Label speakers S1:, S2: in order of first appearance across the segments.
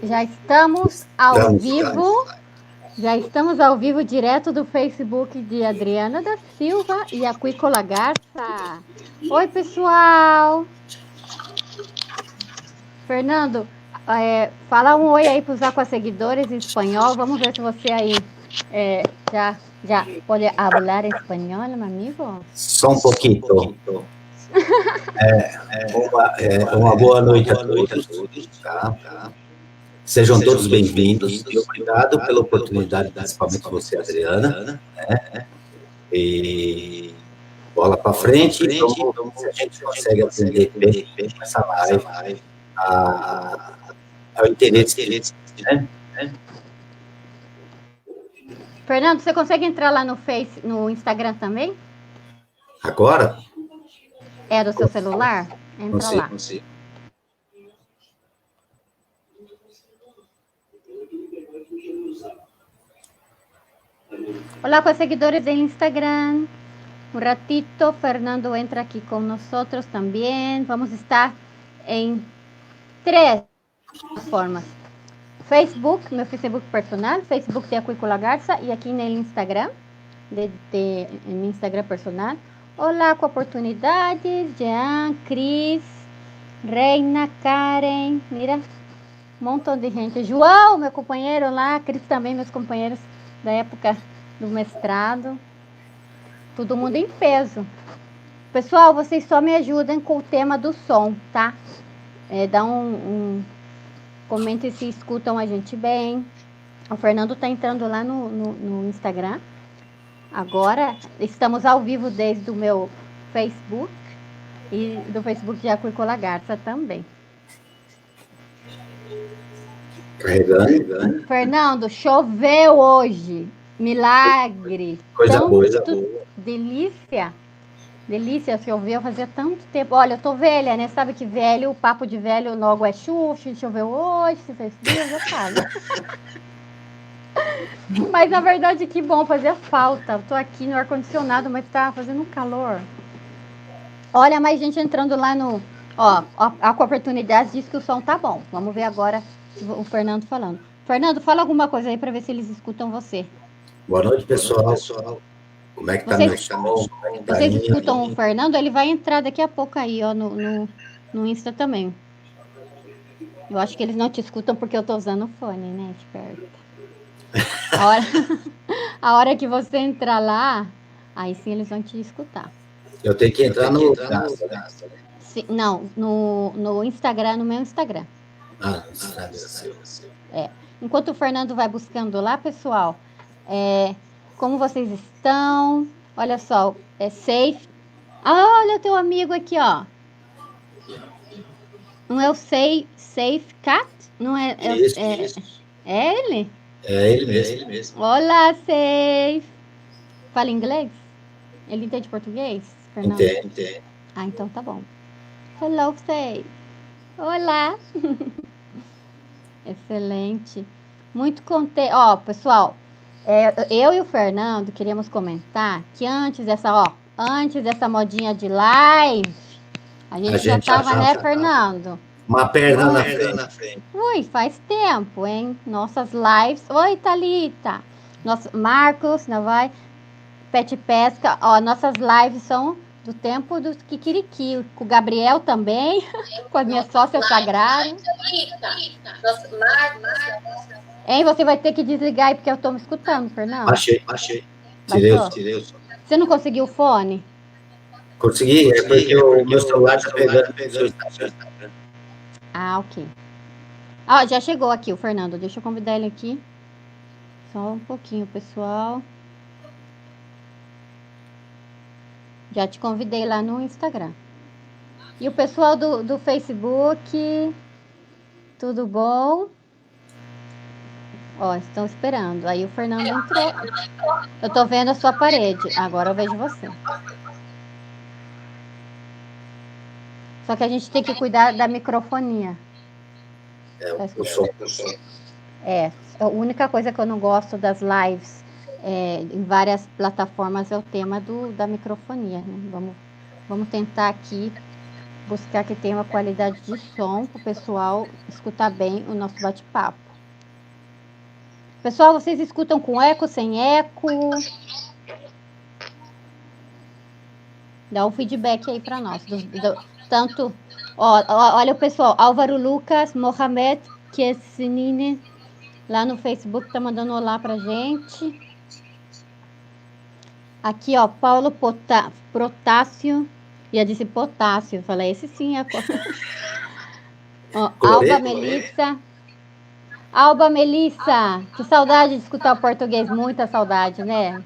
S1: Já estamos ao vivo. Já estamos ao vivo direto do Facebook de Adriana da Silva e a Cuicola Garça. Oi, pessoal. Fernando, fala um oi aí para os aquaseguidores em espanhol. Vamos ver se você aí já pode falar espanhol, meu amigo.
S2: Só um pouquinho. Uma boa noite a todos. Tá? Sejam todos bem-vindos e obrigado pela oportunidade, principalmente você, Adriana. Né? E bola para frente. Então, se a gente consegue atender bem essa live ao interesse, né?
S1: Fernando, você consegue entrar lá no Instagram também?
S2: Agora?
S1: É do seu celular? Entra lá.
S2: Consigo.
S1: Olá, com seguidores do Instagram. Um ratito, Fernando entra aqui com nós também. Vamos estar em 3 plataformas. Facebook, meu Facebook personal, Facebook de Acuícola Garça, e aqui no Instagram, meu Instagram personal. Olá, com oportunidades, Jean, Cris, Reina, Karen, mira, um montão de gente. João, meu companheiro lá, Cris também, meus companheiros da época do mestrado. Todo mundo em peso. Pessoal, vocês só me ajudem com o tema do som, tá? Dá comentem se escutam a gente bem. O Fernando tá entrando lá no Instagram. Agora, estamos ao vivo desde o meu Facebook e do Facebook de Acuícola Garça também.
S2: Carregando.
S1: Fernando, choveu hoje. Milagre.
S2: Coisa boa.
S1: Delícia, choveu fazia tanto tempo. Olha, eu tô velha, né? Sabe que velho, o papo de velho logo é xuxa, choveu hoje, se fez dia, já sabe. Mas na verdade que bom, fazia falta. Eu tô aqui no ar-condicionado, mas tá fazendo um calor. Olha, mais gente entrando lá no... a oportunidade diz que o som tá bom. Vamos ver agora o Fernando falando. Fernando, fala alguma coisa aí pra ver se eles escutam você.
S2: Boa noite, pessoal. Como é que tá meu som?
S1: Vocês escutam o Fernando? Ele vai entrar daqui a pouco aí, ó, no Insta também. Eu acho que eles não te escutam porque eu tô usando o fone, né? Esperta. A hora que você entrar lá, aí sim eles vão te escutar.
S2: Eu tenho que entrar no Insta, né?
S1: Sim, não, no Instagram, no meu Instagram.
S2: Instagram.
S1: Enquanto o Fernando vai buscando lá, pessoal, como vocês estão? Olha só, safe. Olha o teu amigo aqui, ó. Não é o Safe Cat? Não é?
S2: Isso.
S1: É ele?
S2: É ele mesmo.
S1: Olá, Safe. Fala inglês? Ele entende português, Fernando?
S2: Entende.
S1: Ah, então tá bom. Hello, Safe. Olá. Excelente. Muito contente. Ó, pessoal, eu e o Fernando queríamos comentar que antes dessa modinha de live, a gente já tava, né, Fernando?
S2: Uma perna na frente.
S1: Ui, faz tempo, hein? Nossas lives. Oi, Thalita. Marcos, não vai? Pet Pesca. Ó, nossas lives são do tempo do Kikiriki. Com o Gabriel também. Com a minha sócia sagrada. Hein, você vai ter que desligar aí porque eu tô me escutando, Fernando.
S2: Achei. Tirei o som.
S1: Você não conseguiu o fone?
S2: Consegui, é porque o meu celular tá pegando.
S1: Ah, ok. Ó, já chegou aqui o Fernando. Deixa eu convidar ele aqui. Só um pouquinho, pessoal. Já te convidei lá no Instagram. E o pessoal do Facebook, tudo bom? Ó, estão esperando. Aí o Fernando entrou. Eu tô vendo a sua parede. Agora eu vejo você. Só que a gente tem que cuidar da microfonia.
S2: O som.
S1: A única coisa que eu não gosto das lives em várias plataformas é o tema da microfonia, né? Vamos tentar aqui buscar que tenha uma qualidade de som para o pessoal escutar bem o nosso bate-papo. Pessoal, vocês escutam com eco, sem eco? Dá um feedback aí para nós. Tanto, olha o pessoal, Álvaro Lucas, Mohamed Kessinine, lá no Facebook, tá mandando olá pra gente. Aqui, ó, Paulo Protássio. Já disse Potássio. Falei, esse sim é. Ó, Alba Melissa. Alba Melissa. Que saudade de escutar o português. Muita saudade, né?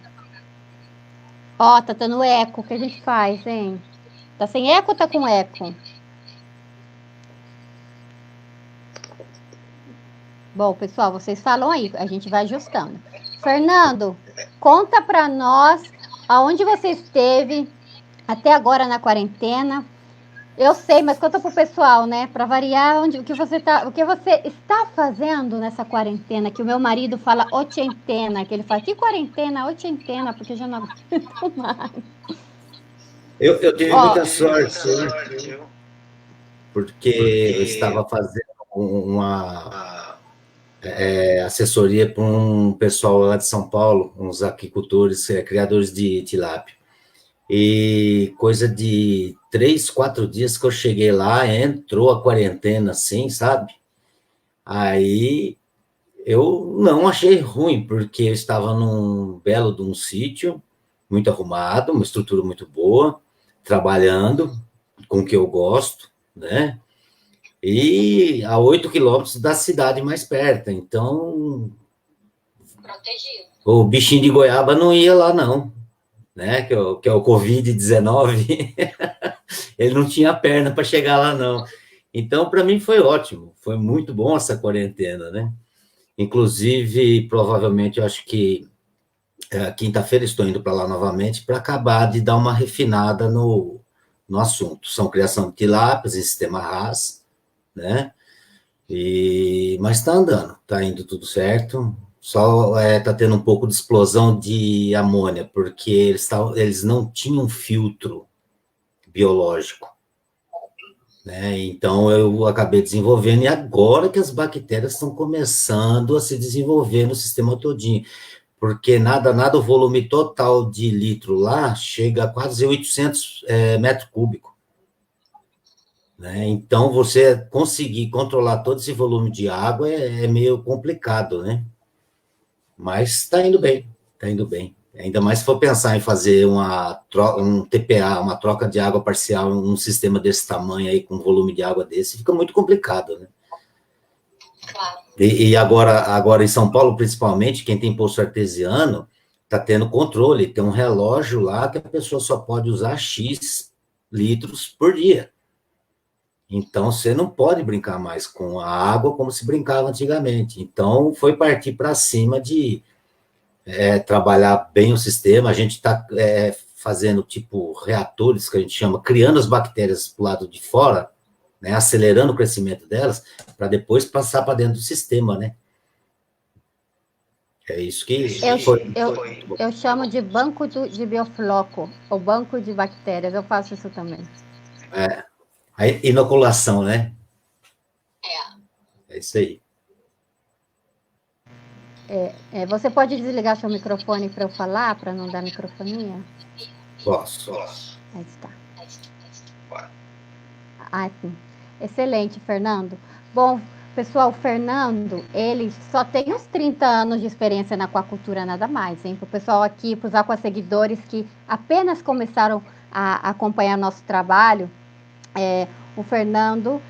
S1: Ó, tá dando eco. O que a gente faz, hein? Tá sem eco ou tá com eco? Bom, pessoal, vocês falam aí. A gente vai ajustando. Fernando, conta pra nós aonde você esteve até agora na quarentena. Eu sei, mas conta pro pessoal, né? Para variar, o que você está fazendo nessa quarentena? Que o meu marido fala ochentena, que ele fala, que quarentena? Ochentena, porque já não aguento mais.
S2: Eu tive muita sorte, porque eu estava fazendo uma assessoria para um pessoal lá de São Paulo, uns aquicultores, criadores de tilápia. E coisa de 3, 4 dias que eu cheguei lá, entrou a quarentena, assim, sabe? Aí eu não achei ruim, porque eu estava num belo de um sítio, muito arrumado, uma estrutura muito boa, trabalhando com o que eu gosto, né? E a 8 quilômetros da cidade mais perto. Então, protegido. O bichinho de goiaba não ia lá, não, né? Que é o Covid-19. Ele não tinha perna para chegar lá, não. Então, para mim, foi ótimo. Foi muito bom essa quarentena, né? Inclusive, provavelmente, eu acho que quinta-feira estou indo para lá novamente para acabar de dar uma refinada no assunto. São criação de tilápias em sistema RAS, né? Mas está andando, está indo tudo certo. Só está tendo um pouco de explosão de amônia, porque eles não tinham filtro biológico, né? Então eu acabei desenvolvendo, e agora que as bactérias estão começando a se desenvolver no sistema todinho, porque nada, o volume total de litro lá chega a quase 800 metros cúbicos. Né? Então, você conseguir controlar todo esse volume de água é meio complicado, né? Mas está indo bem, está indo bem. Ainda mais se for pensar em fazer um TPA, uma troca de água parcial, um sistema desse tamanho aí, com volume de água desse, fica muito complicado, né? Claro. E agora em São Paulo, principalmente, quem tem poço artesiano está tendo controle, tem um relógio lá que a pessoa só pode usar X litros por dia. Então, você não pode brincar mais com a água como se brincava antigamente. Então, foi partir para cima de trabalhar bem o sistema. A gente está fazendo, tipo, reatores, que a gente chama, criando as bactérias para o lado de fora, né, acelerando o crescimento delas, para depois passar para dentro do sistema, né? É isso que
S1: eu chamo de banco de biofloco, ou banco de bactérias. Eu faço isso também.
S2: A inoculação, né? É isso aí.
S1: Você pode desligar seu microfone para eu falar, para não dar microfonia?
S2: Posso.
S1: Aí está. Sim. Excelente, Fernando. Bom, pessoal, o Fernando, ele só tem uns 30 anos de experiência na aquacultura, nada mais, hein? Para o pessoal aqui, para os aquaceguidores que apenas começaram a acompanhar nosso trabalho, o Fernando,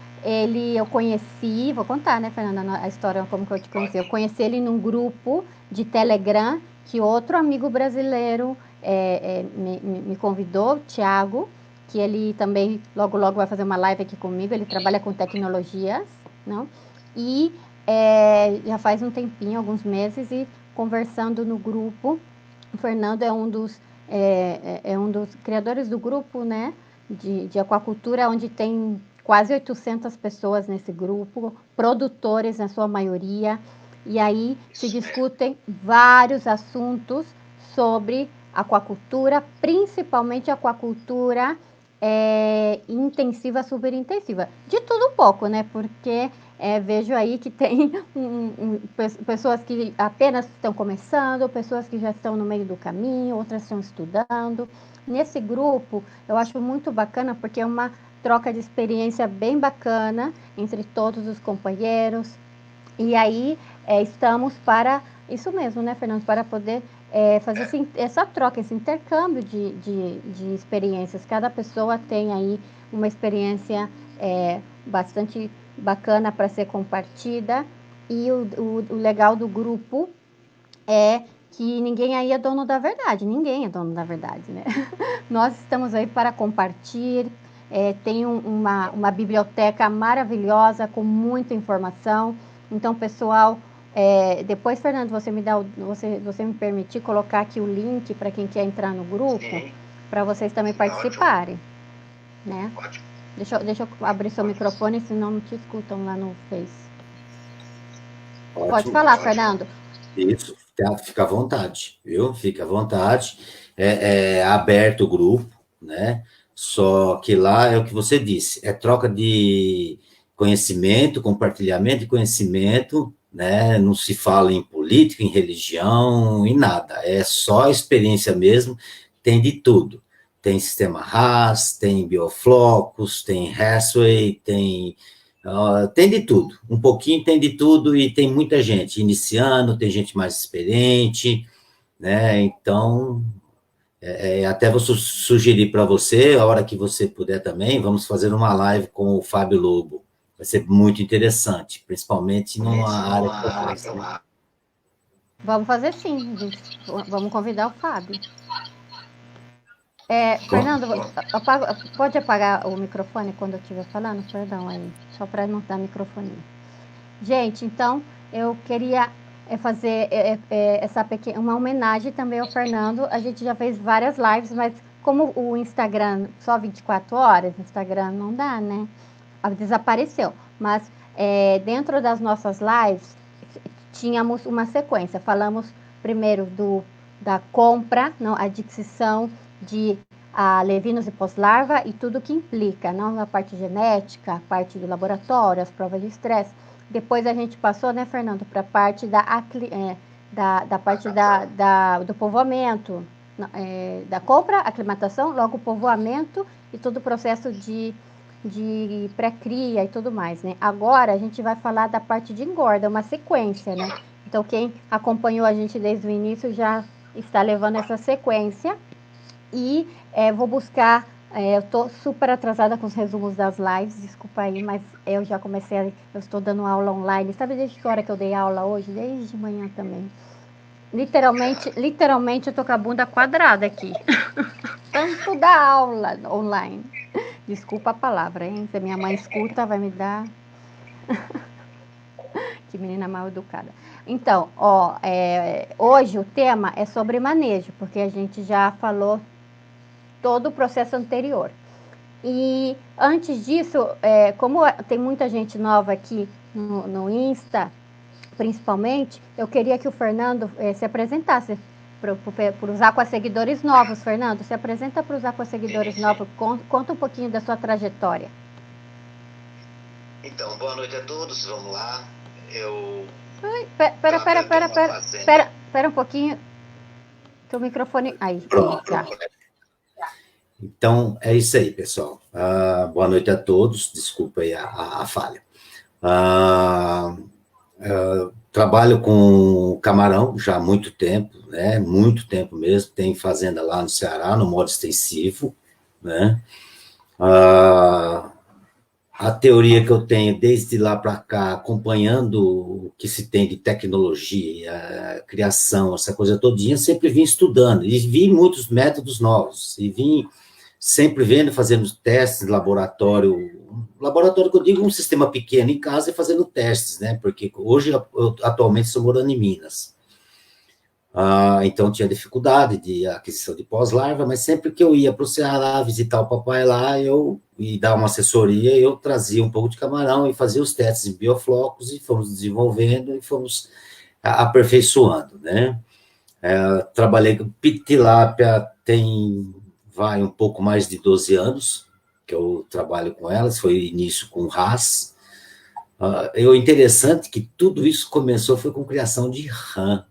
S1: eu conheci, vou contar, né, Fernanda, a história como que eu te conheci. Eu conheci ele num grupo de Telegram que outro amigo brasileiro me convidou, o Thiago, que ele também logo vai fazer uma live aqui comigo. Ele trabalha com tecnologias, não? E já faz um tempinho, alguns meses, e conversando no grupo, o Fernando é um dos criadores do grupo, né, de aquacultura, onde tem quase 800 pessoas nesse grupo, produtores na sua maioria, e aí se discutem vários assuntos sobre aquacultura, principalmente aquacultura intensiva, super intensiva. De tudo um pouco, né? Porque vejo aí que tem pessoas que apenas estão começando, pessoas que já estão no meio do caminho, outras estão estudando. Nesse grupo, eu acho muito bacana porque é uma troca de experiência bem bacana entre todos os companheiros. E aí estamos para isso mesmo, né, Fernando? Para poder fazer essa troca, esse intercâmbio de experiências. Cada pessoa tem aí uma experiência bastante bacana para ser compartida. E o legal do grupo é que ninguém aí é dono da verdade, ninguém é dono da verdade, né? Nós estamos aí para compartilhar, tem uma biblioteca maravilhosa com muita informação, então, pessoal, depois, Fernando, você me permitir colocar aqui o link para quem quer entrar no grupo, para vocês também participarem, né? Deixa eu abrir seu microfone, senão não te escutam lá no Face.
S2: Ótimo,
S1: pode falar, Fernando.
S2: Isso, fica à vontade, viu? Fica à vontade. É aberto o grupo, né? Só que lá é o que você disse, é troca de conhecimento, compartilhamento de conhecimento, né? Não se fala em política, em religião, em nada. É só experiência mesmo, tem de tudo. Tem sistema Haas, tem bioflocos, tem Hathaway, tem de tudo, um pouquinho tem de tudo e tem muita gente iniciando, tem gente mais experiente, né? Então, até vou sugerir para você, a hora que você puder também, vamos fazer uma live com o Fábio Lobo. Vai ser muito interessante, principalmente numa área que eu faço. Né?
S1: Vamos fazer sim, gente. Vamos convidar o Fábio. Fernando, pode apagar o microfone quando eu estiver falando? Perdão aí, só para não dar microfone. Gente, então, eu queria fazer uma homenagem também ao Fernando. A gente já fez várias lives, mas como o Instagram só 24 horas, Instagram não dá, né? Desapareceu. Mas dentro das nossas lives, tínhamos uma sequência. Falamos primeiro da compra, não, a adquisição de levinos e pós-larva e tudo que implica, não, a parte genética, a parte do laboratório, as provas de estresse. Depois a gente passou, né, Fernando, para a parte do povoamento, da compra, aclimatação, logo o povoamento e todo o processo de pré-cria e tudo mais, né? Agora a gente vai falar da parte de engorda, uma sequência, né? Então quem acompanhou a gente desde o início já está levando essa sequência e vou buscar. Eu estou super atrasada com os resumos das lives, desculpa aí, mas eu já comecei, eu estou dando aula online. Sabe desde que hora que eu dei aula hoje? Desde de manhã também. Literalmente eu tô com a bunda quadrada aqui. Tanto da aula online. Desculpa a palavra, hein? Se a minha mãe escuta, vai me dar. Que menina mal educada. Então, hoje o tema é sobre manejo, porque a gente já falou todo o processo anterior. E antes disso, como tem muita gente nova aqui no Insta, principalmente, eu queria que o Fernando se apresentasse para os aquaseguidores novos. Fernando, se apresenta para os aquaseguidores novos, conta um pouquinho da sua trajetória.
S3: Então, boa noite a todos, vamos lá.
S1: Pera um pouquinho. Teu microfone. Aí, já.
S2: Então, é isso aí, pessoal. Boa noite a todos. Desculpa aí a falha. Trabalho com camarão já há muito tempo, né? Muito tempo mesmo. Tem fazenda lá no Ceará, no modo extensivo, né? A teoria que eu tenho desde lá para cá, acompanhando o que se tem de tecnologia, criação, essa coisa todinha, sempre vim estudando e vi muitos métodos novos e vim sempre vendo, fazendo testes de laboratório que eu digo um sistema pequeno em casa e fazendo testes, né? Porque hoje, eu atualmente, estou morando em Minas. Então, tinha dificuldade de aquisição de pós-larva, mas sempre que eu ia para o Ceará visitar o papai lá, e dar uma assessoria, eu trazia um pouco de camarão e fazia os testes em bioflocos e fomos desenvolvendo e fomos aperfeiçoando, né? Trabalhei com pitilápia tem um pouco mais de 12 anos, que eu trabalho com elas, foi início com RAS. O interessante é que tudo isso começou foi com criação de rã,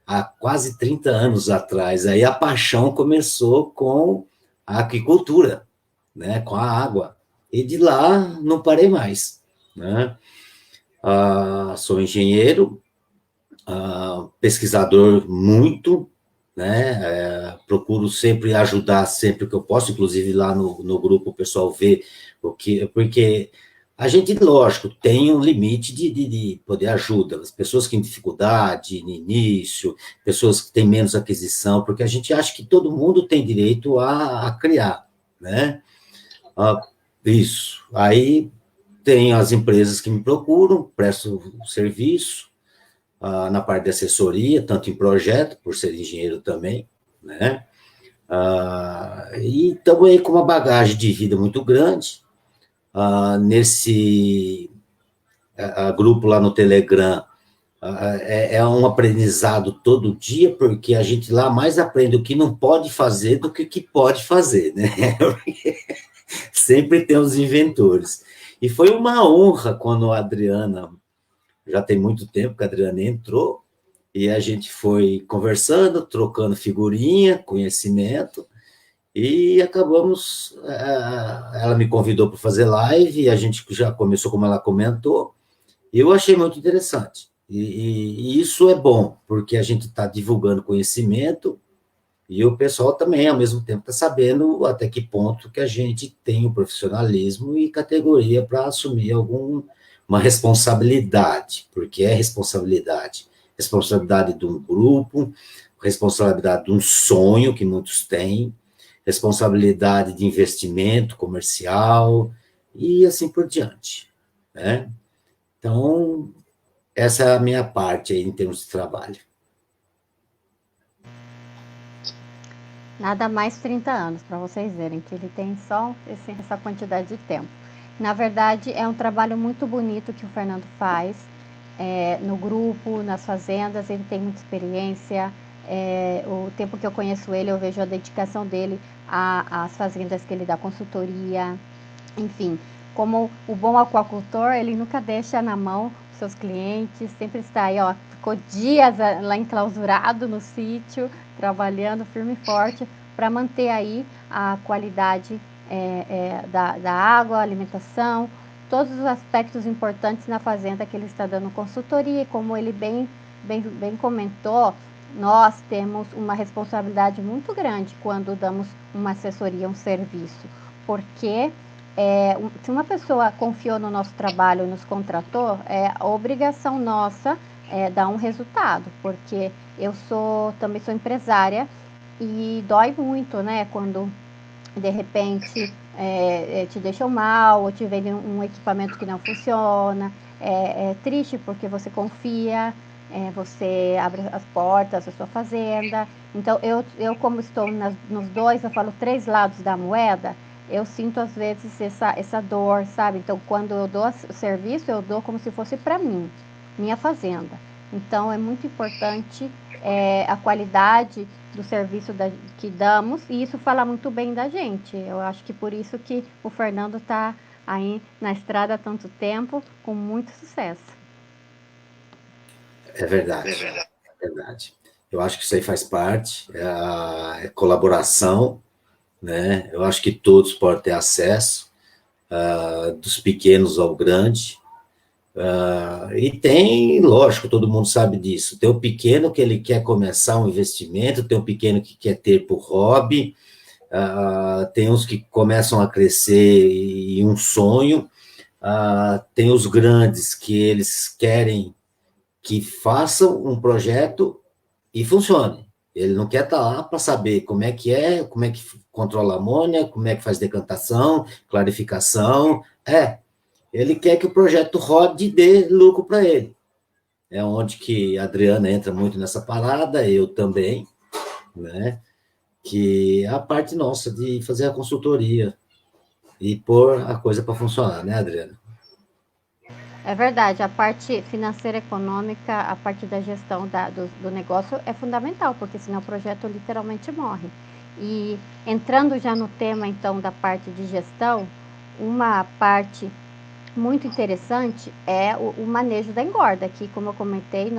S2: há quase 30 anos atrás. Aí a paixão começou com a aquicultura, né, com a água. E de lá não parei mais, né? Sou engenheiro, pesquisador muito, né? Procuro sempre ajudar sempre que eu posso, inclusive lá no grupo o pessoal vê porque a gente, lógico, tem um limite de poder ajuda, as pessoas que têm dificuldade no início, pessoas que têm menos aquisição, porque a gente acha que todo mundo tem direito a criar, né? Isso. Aí tem as empresas que me procuram, presto serviço, na parte de assessoria, tanto em projeto, por ser engenheiro também, né? E estamos aí com uma bagagem de vida muito grande. Nesse grupo lá no Telegram, é um aprendizado todo dia, porque a gente lá mais aprende o que não pode fazer do que o que pode fazer, né? Sempre tem os inventores. E foi uma honra quando a Adriana, já tem muito tempo que a Adriana entrou, e a gente foi conversando, trocando figurinha, conhecimento, e acabamos, ela me convidou para fazer live, e a gente já começou, como ela comentou, e eu achei muito interessante. E isso é bom, porque a gente está divulgando conhecimento, e o pessoal também, ao mesmo tempo, está sabendo até que ponto que a gente tem o profissionalismo e categoria para assumir uma responsabilidade, porque é responsabilidade. Responsabilidade de um grupo, responsabilidade de um sonho que muitos têm, responsabilidade de investimento comercial e assim por diante, né? Então, essa é a minha parte aí em termos de trabalho.
S1: Nada mais 30 anos, para vocês verem que ele tem só essa quantidade de tempo. Na verdade, é um trabalho muito bonito que o Fernando faz, no grupo, nas fazendas, ele tem muita experiência. O tempo que eu conheço ele, eu vejo a dedicação dele às fazendas que ele dá consultoria, enfim. Como o bom aquacultor, ele nunca deixa na mão os seus clientes, sempre está aí, ó, ficou dias lá enclausurado no sítio, trabalhando firme e forte para manter aí a qualidade da água, alimentação, todos os aspectos importantes na fazenda que ele está dando consultoria. E como ele bem comentou, nós temos uma responsabilidade muito grande quando damos uma assessoria, um serviço, porque se uma pessoa confiou no nosso trabalho e nos contratou, é a obrigação nossa dar um resultado, porque eu também sou empresária e dói muito, né, quando de repente te deixam mal ou te vendem um equipamento que não funciona. É triste porque você confia, você abre as portas da sua fazenda. Então, eu como estou nos dois, eu falo 3 lados da moeda, eu sinto às vezes essa dor, sabe? Então, quando eu dou o serviço, eu dou como se fosse para mim, minha fazenda. Então, é muito importante a qualidade do serviço que damos, e isso fala muito bem da gente. Eu acho que por isso que o Fernando está aí na estrada há tanto tempo, com muito sucesso.
S2: É verdade, é verdade. Eu acho que isso aí faz parte, é a colaboração, né? Eu acho que todos podem ter acesso, dos pequenos ao grande. E tem, lógico, todo mundo sabe disso. Tem o pequeno que ele quer começar um investimento, tem o pequeno que quer ter por hobby, tem uns que começam a crescer em um sonho, tem os grandes que eles querem que façam um projeto e funcione. Ele não quer estar lá para saber como é que controla a amônia, como é que faz decantação, clarificação. Ele quer que o projeto rode e dê lucro para ele. É onde que a Adriana entra muito nessa parada, eu também, né? Que é a parte nossa de fazer a consultoria e pôr a coisa para funcionar, né, Adriana?
S1: É verdade, a parte financeira econômica, a parte da gestão do negócio é fundamental, porque senão o projeto literalmente morre. E entrando já no tema, então, da parte de gestão, uma parte muito interessante é o manejo da engorda, que, como eu comentei,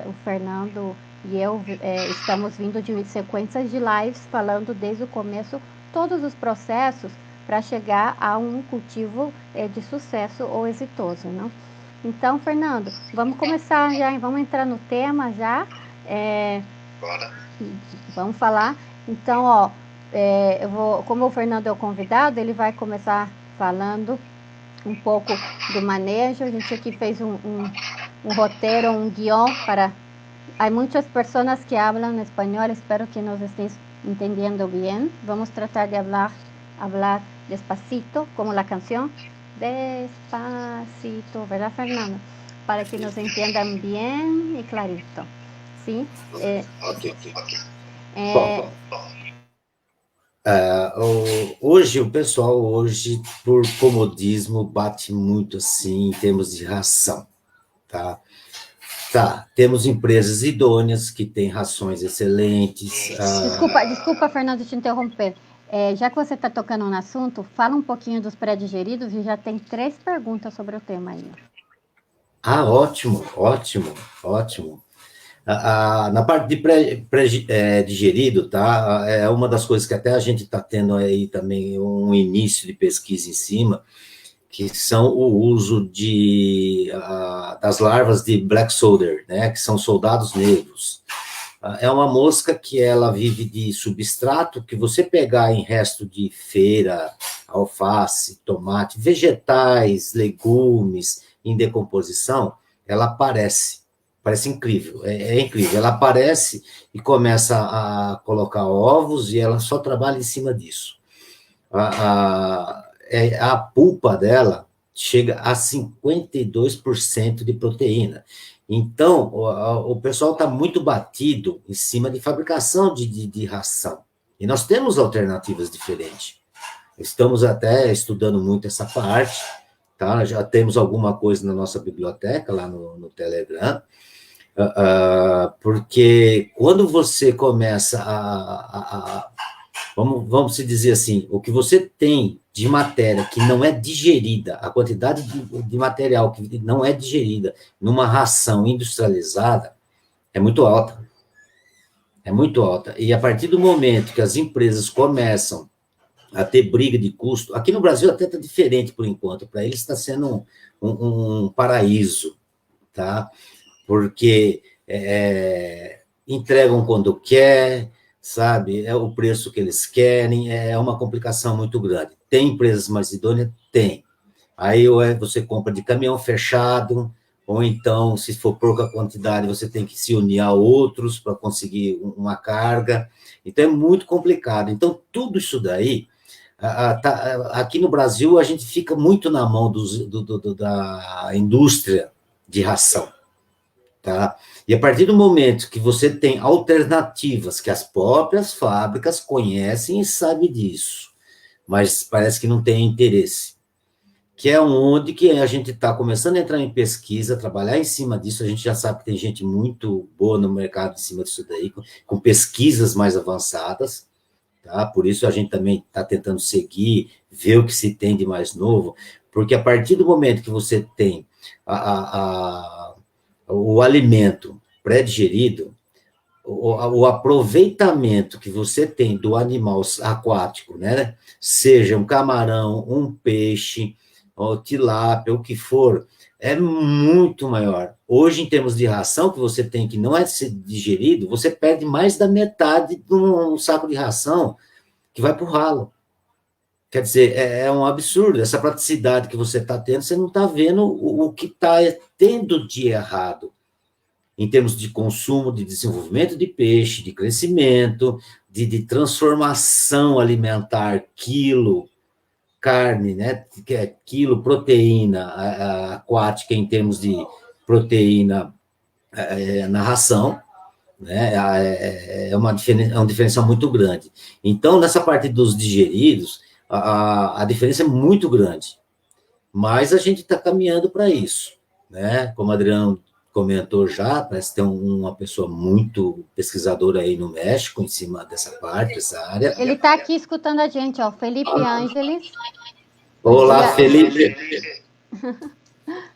S1: o Fernando e eu estamos vindo de sequências de lives falando desde o começo todos os processos para chegar a um cultivo de sucesso ou exitoso, não? Então, Fernando, vamos começar já, vamos entrar no tema já.
S3: Bora.
S1: Vamos falar. Então, ó, como o Fernando é o convidado, ele vai começar falando um pouco do manejo. A gente aqui fez um roteiro, um guião para... Há muitas pessoas que falam espanhol, espero que nos estéis entendendo bem. Vamos tratar de hablar despacito, como a canção. Despacito, ¿verdad, Fernando? Para que nos entendam bem e clarito. Sim?
S3: Ok.
S2: Hoje, o pessoal, por comodismo, bate muito assim em termos de ração, tá? Temos empresas idôneas que têm rações excelentes.
S1: Desculpa, Fernando, te interromper. Já que você está tocando no assunto, fala um pouquinho dos pré-digeridos e já tem 3 perguntas sobre o tema aí.
S2: Ótimo. Na parte de pré-digerido, tá? É uma das coisas que até a gente está tendo aí também um início de pesquisa em cima, que são o uso das larvas de black soldier, né? Que são soldados negros. É uma mosca que ela vive de substrato, que você pegar em resto de feira, alface, tomate, vegetais, legumes em decomposição, ela parece incrível, é incrível. Ela aparece e começa a colocar ovos e ela só trabalha em cima disso. A pulpa dela chega a 52% de proteína. Então, o pessoal está muito batido em cima de fabricação de ração. E nós temos alternativas diferentes. Estamos até estudando muito essa parte, tá? Já temos alguma coisa na nossa biblioteca, lá no Telegram, porque quando você começa vamos se dizer assim, o que você tem de matéria que não é digerida, a quantidade de material que não é digerida numa ração industrializada é muito alta. É muito alta. E a partir do momento que as empresas começam a ter briga de custo, aqui no Brasil até está diferente por enquanto, para eles está sendo um paraíso, tá? Porque entregam quando quer, sabe? É o preço que eles querem, é uma complicação muito grande. Tem empresas mais idôneas? Tem. Aí você compra de caminhão fechado, ou então, se for pouca quantidade, você tem que se unir a outros para conseguir uma carga. Então, é muito complicado. Então, tudo isso daí, aqui no Brasil, a gente fica muito na mão da indústria de ração. Tá? E a partir do momento que você tem alternativas que as próprias fábricas conhecem e sabem disso, mas parece que não tem interesse, que é onde que a gente está começando a entrar em pesquisa, trabalhar em cima disso. A gente já sabe que tem gente muito boa no mercado em cima disso daí, com pesquisas mais avançadas, tá? Por isso a gente também está tentando seguir, ver o que se tem de mais novo, porque a partir do momento que você tem o alimento pré-digerido, o aproveitamento que você tem do animal aquático, né? Seja um camarão, um peixe, ou tilápia, o que for, é muito maior. Hoje, em termos de ração que você tem que não é ser digerido, você perde mais da metade de um saco de ração que vai para o ralo. Quer dizer, é um absurdo. Essa praticidade que você está tendo, você não está vendo o que está tendo de errado em termos de consumo, de desenvolvimento de peixe, de crescimento, de transformação alimentar, quilo, carne, né, quilo, proteína aquática em termos de proteína na ração, né, é um diferencial muito grande. Então, nessa parte dos digeridos, a diferença é muito grande, mas a gente está caminhando para isso, né, como o Adriano comentou já, parece ter uma pessoa muito pesquisadora aí no México, em cima dessa parte, dessa área.
S1: Ele está aqui escutando a gente, ó, Felipe Ângeles.
S2: Olá, Felipe.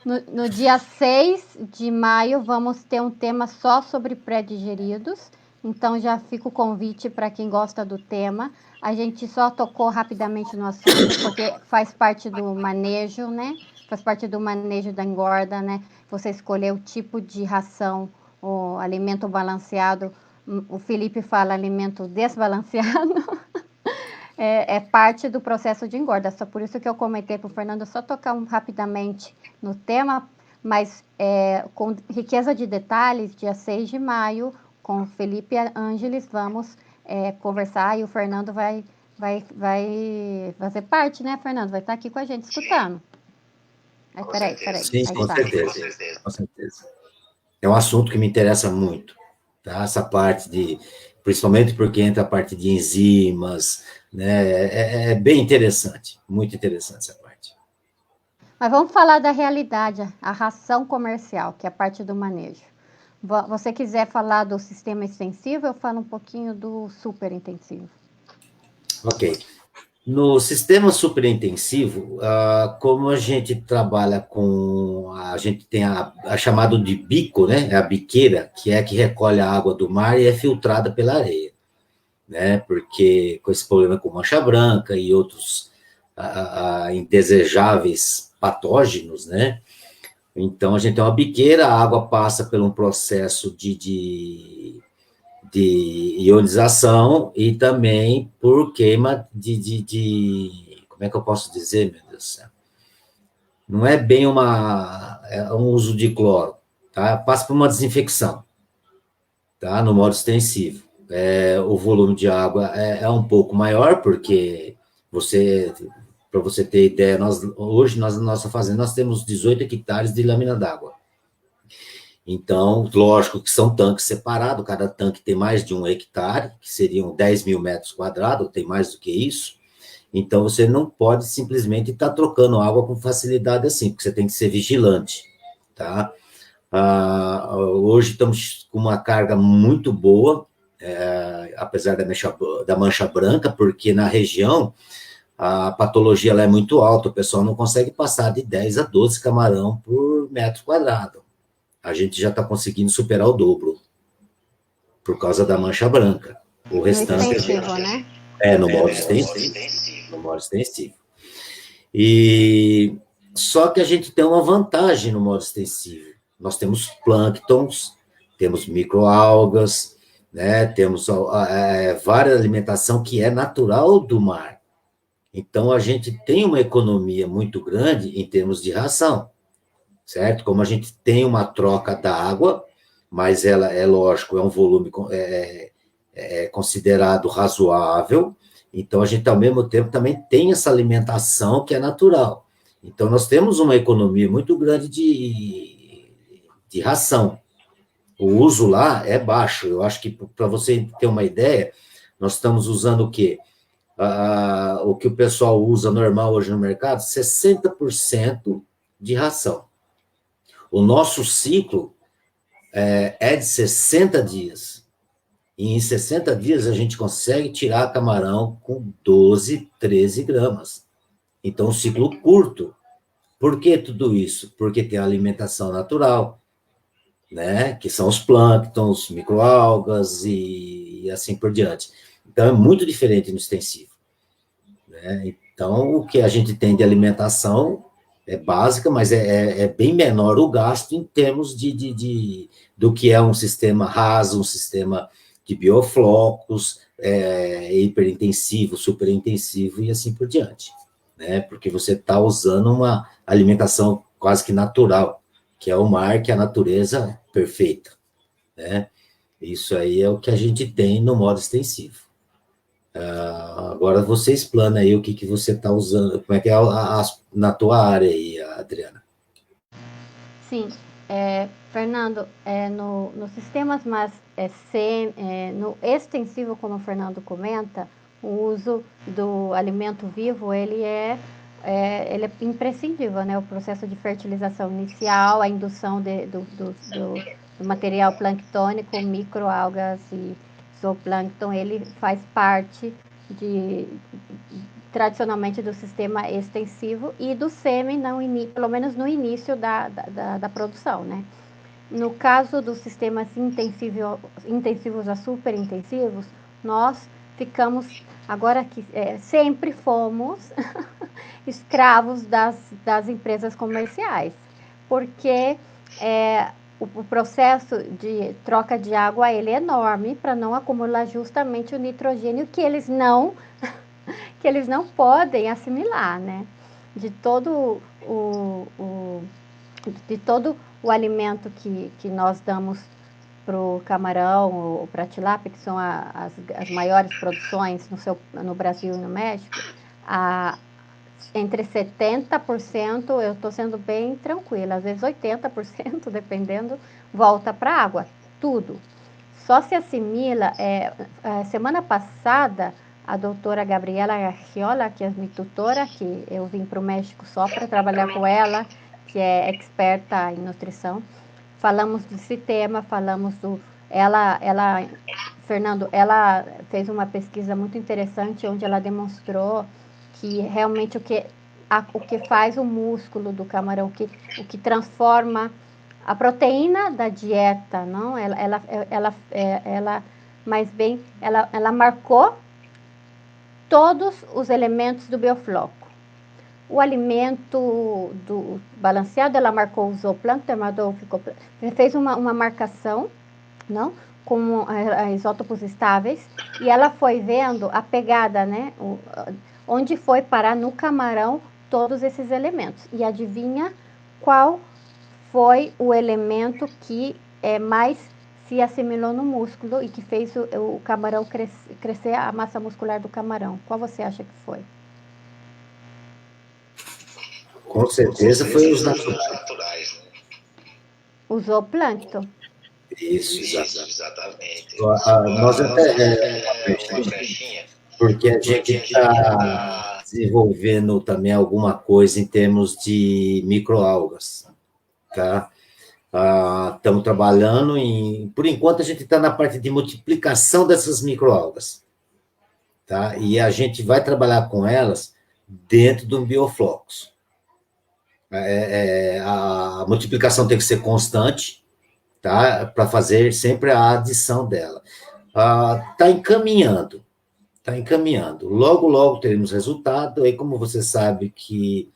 S1: No dia 6 de maio, vamos ter um tema só sobre pré-digeridos. Então, já fica o convite para quem gosta do tema. A gente só tocou rapidamente no assunto, porque faz parte do manejo, né? Faz parte do manejo da engorda, né? Você escolher o tipo de ração, o alimento balanceado. O Felipe fala alimento desbalanceado. É parte do processo de engorda. Só por isso que eu comentei para o Fernando só tocar rapidamente no tema, mas com riqueza de detalhes, dia 6 de maio, com Felipe Ângeles, vamos conversar e o Fernando vai fazer parte, né, Fernando? Vai estar aqui com a gente escutando. Peraí.
S2: Sim, com certeza. Com certeza. É um assunto que me interessa muito, tá? Essa parte principalmente porque entra a parte de enzimas, né? É bem interessante, muito interessante essa parte.
S1: Mas vamos falar da realidade, a ração comercial, que é a parte do manejo. Você quiser falar do sistema extensivo, eu falo um pouquinho do super intensivo.
S2: Ok. No sistema superintensivo, como a gente trabalha a gente tem a chamada de bico, né? É a biqueira, que é a que recolhe a água do mar e é filtrada pela areia, né? Porque com esse problema com mancha branca e outros indesejáveis patógenos, né? Então, a gente tem uma biqueira, a água passa por um processo de ionização e também por queima como é que eu posso dizer, meu Deus do céu? Não é bem um uso de cloro, tá? Passa por uma desinfecção, tá? No modo extensivo. O volume de água é um pouco maior, porque para você ter ideia, hoje, na nossa fazenda, nós temos 18 hectares de lâmina d'água. Então, lógico que são tanques separados, cada tanque tem mais de 1 hectare, que seriam 10 mil metros quadrados, tem mais do que isso. Então, você não pode simplesmente estar trocando água com facilidade assim, porque você tem que ser vigilante, tá? Hoje estamos com uma carga muito boa, apesar da mancha branca, porque na região a patologia ela é muito alta, o pessoal não consegue passar de 10 a 12 camarão por metro quadrado. A gente já está conseguindo superar o dobro, por causa da mancha branca. O restante...
S1: No extensivo, né?
S2: No modo extensivo. No modo extensivo. E só que a gente tem uma vantagem no modo extensivo. Nós temos plânctons, temos microalgas, né? Temos várias alimentação que é natural do mar. Então, a gente tem uma economia muito grande em termos de ração, certo? Como a gente tem uma troca da água, mas ela, lógico, é um volume considerado razoável, então a gente, ao mesmo tempo, também tem essa alimentação que é natural. Então, nós temos uma economia muito grande de ração. O uso lá é baixo. Eu acho que, para você ter uma ideia, nós estamos usando o quê? O que o pessoal usa normal hoje no mercado, 60% de ração. O nosso ciclo é de 60 dias. E em 60 dias a gente consegue tirar camarão com 12, 13 gramas. Então, um ciclo curto. Por que tudo isso? Porque tem a alimentação natural, né? Que são os plânctons, microalgas e assim por diante. Então, é muito diferente no extensivo, né? Então, o que a gente tem de alimentação é básica, mas é bem menor o gasto em termos do que é um sistema raso, um sistema de bioflocos, hiperintensivo, superintensivo e assim por diante, né? Porque você está usando uma alimentação quase que natural, que é o mar, que é a natureza perfeita, né? Isso aí é o que a gente tem no modo extensivo. Agora você explana aí o que você está usando, como é que é na tua área aí, Adriana.
S1: Sim, Fernando, nos sistemas mais no extensivo, como o Fernando comenta, o uso do alimento vivo, ele é ele é imprescindível, né? O processo de fertilização inicial, a indução do material planctônico, microalgas e zooplâncton, ele faz parte tradicionalmente do sistema extensivo e do sêmen, pelo menos no início da produção, né? No caso dos sistemas intensivos a superintensivos, nós ficamos, agora que sempre fomos escravos das empresas comerciais, porque o processo de troca de água ele é enorme para não acumular justamente o nitrogênio que eles não podem assimilar, né? De todo o alimento que nós damos para o camarão ou para a tilápia, que são as maiores produções no Brasil e no México, entre 70%, eu estou sendo bem tranquila, às vezes 80%, dependendo, volta para a água, tudo. Só se assimila, semana passada, a doutora Gabriela Garciola, que é minha tutora, que eu vim para o México só para trabalhar com ela, que é experta em nutrição, falamos desse tema, Fernando, ela fez uma pesquisa muito interessante, onde ela demonstrou que realmente o que faz o músculo do camarão, o que transforma a proteína da dieta, não? Ela marcou todos os elementos do biofloco. O alimento balanceado, ela marcou o zooplâncton, fez uma marcação, não? Com isótopos estáveis, e ela foi vendo a pegada, né? Onde foi parar no camarão todos esses elementos. E adivinha qual foi o elemento que mais se assimilou no músculo e que fez o camarão crescer a massa muscular do camarão? Qual você acha que foi?
S2: Com certeza foi os naturais, né?
S1: O zooplâncton.
S2: Isso, exatamente. Nós até uma brechinha, porque a gente está desenvolvendo também alguma coisa em termos de microalgas, tá? Estamos trabalhando por enquanto a gente está na parte de multiplicação dessas microalgas, tá? E a gente vai trabalhar com elas dentro do bioflux. A multiplicação tem que ser constante, tá? Para fazer sempre a adição dela. Está encaminhando. Logo teremos resultado. Aí, como você sabe que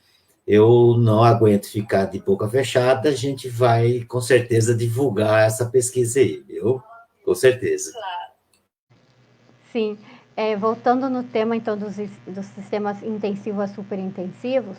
S2: eu não aguento ficar de boca fechada, a gente vai, com certeza, divulgar essa pesquisa aí, viu? Com certeza.
S1: Sim. Voltando no tema, então, dos sistemas intensivos a superintensivos,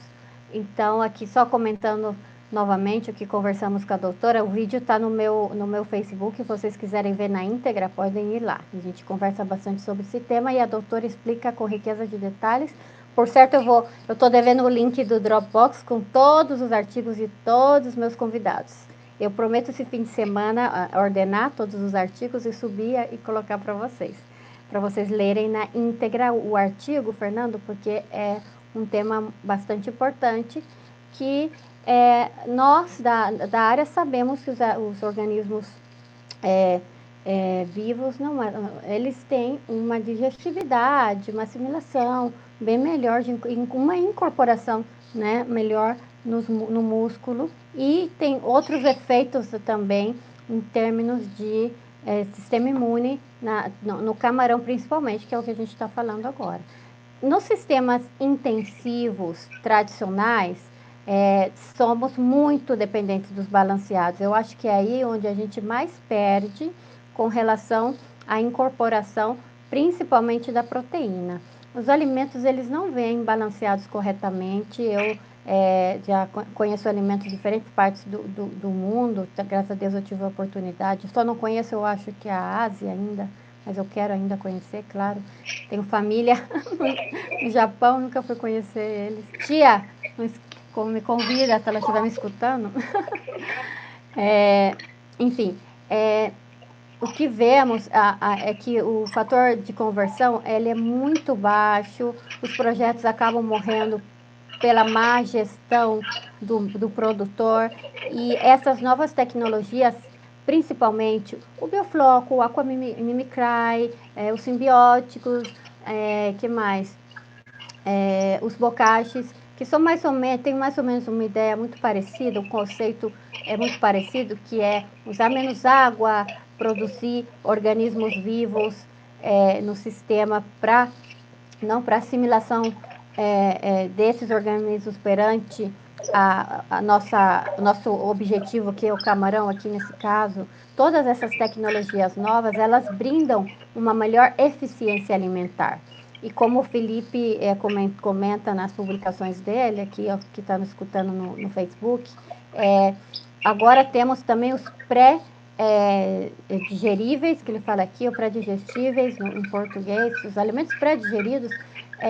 S1: então, aqui só comentando novamente o que conversamos com a doutora, o vídeo está no meu Facebook, se vocês quiserem ver na íntegra, podem ir lá. A gente conversa bastante sobre esse tema e a doutora explica com riqueza de detalhes. Por certo, eu estou devendo o link do Dropbox com todos os artigos de todos os meus convidados. Eu prometo esse fim de semana ordenar todos os artigos e subir e colocar para vocês lerem na íntegra o artigo, Fernando, porque é um tema bastante importante que nós da área sabemos que os organismos vivos, eles têm uma digestividade, uma assimilação bem melhor, uma incorporação, né, melhor no músculo, e tem outros efeitos também em termos de sistema imune no camarão principalmente, que é o que a gente está falando agora. Nos sistemas intensivos tradicionais, somos muito dependentes dos balanceados. Eu acho que é aí onde a gente mais perde com relação à incorporação, principalmente da proteína. Os alimentos, eles não vêm balanceados corretamente. Eu já conheço alimentos de diferentes partes do mundo, graças a Deus eu tive a oportunidade. Só não conheço, eu acho que a Ásia ainda, mas eu quero ainda conhecer, claro. Tenho família no Japão, nunca fui conhecer eles. Tia, me convida se ela estiver me escutando. Enfim, o que vemos é que o fator de conversão ele é muito baixo, os projetos acabam morrendo pela má gestão do produtor. E essas novas tecnologias, principalmente o biofloco, o aquamimicry, os simbióticos, que mais? Os bocaches, que são tem mais ou menos uma ideia muito parecida, o conceito é muito parecido, que é usar menos água, produzir organismos vivos no sistema não para assimilação desses organismos perante o nosso objetivo, que é o camarão aqui nesse caso. Todas essas tecnologias novas, elas brindam uma melhor eficiência alimentar. E como o Felipe comenta nas publicações dele, aqui que está me escutando no Facebook, agora temos também os pré-digeríveis, que ele fala aqui, ou pré-digestíveis em português. Os alimentos pré-digeridos,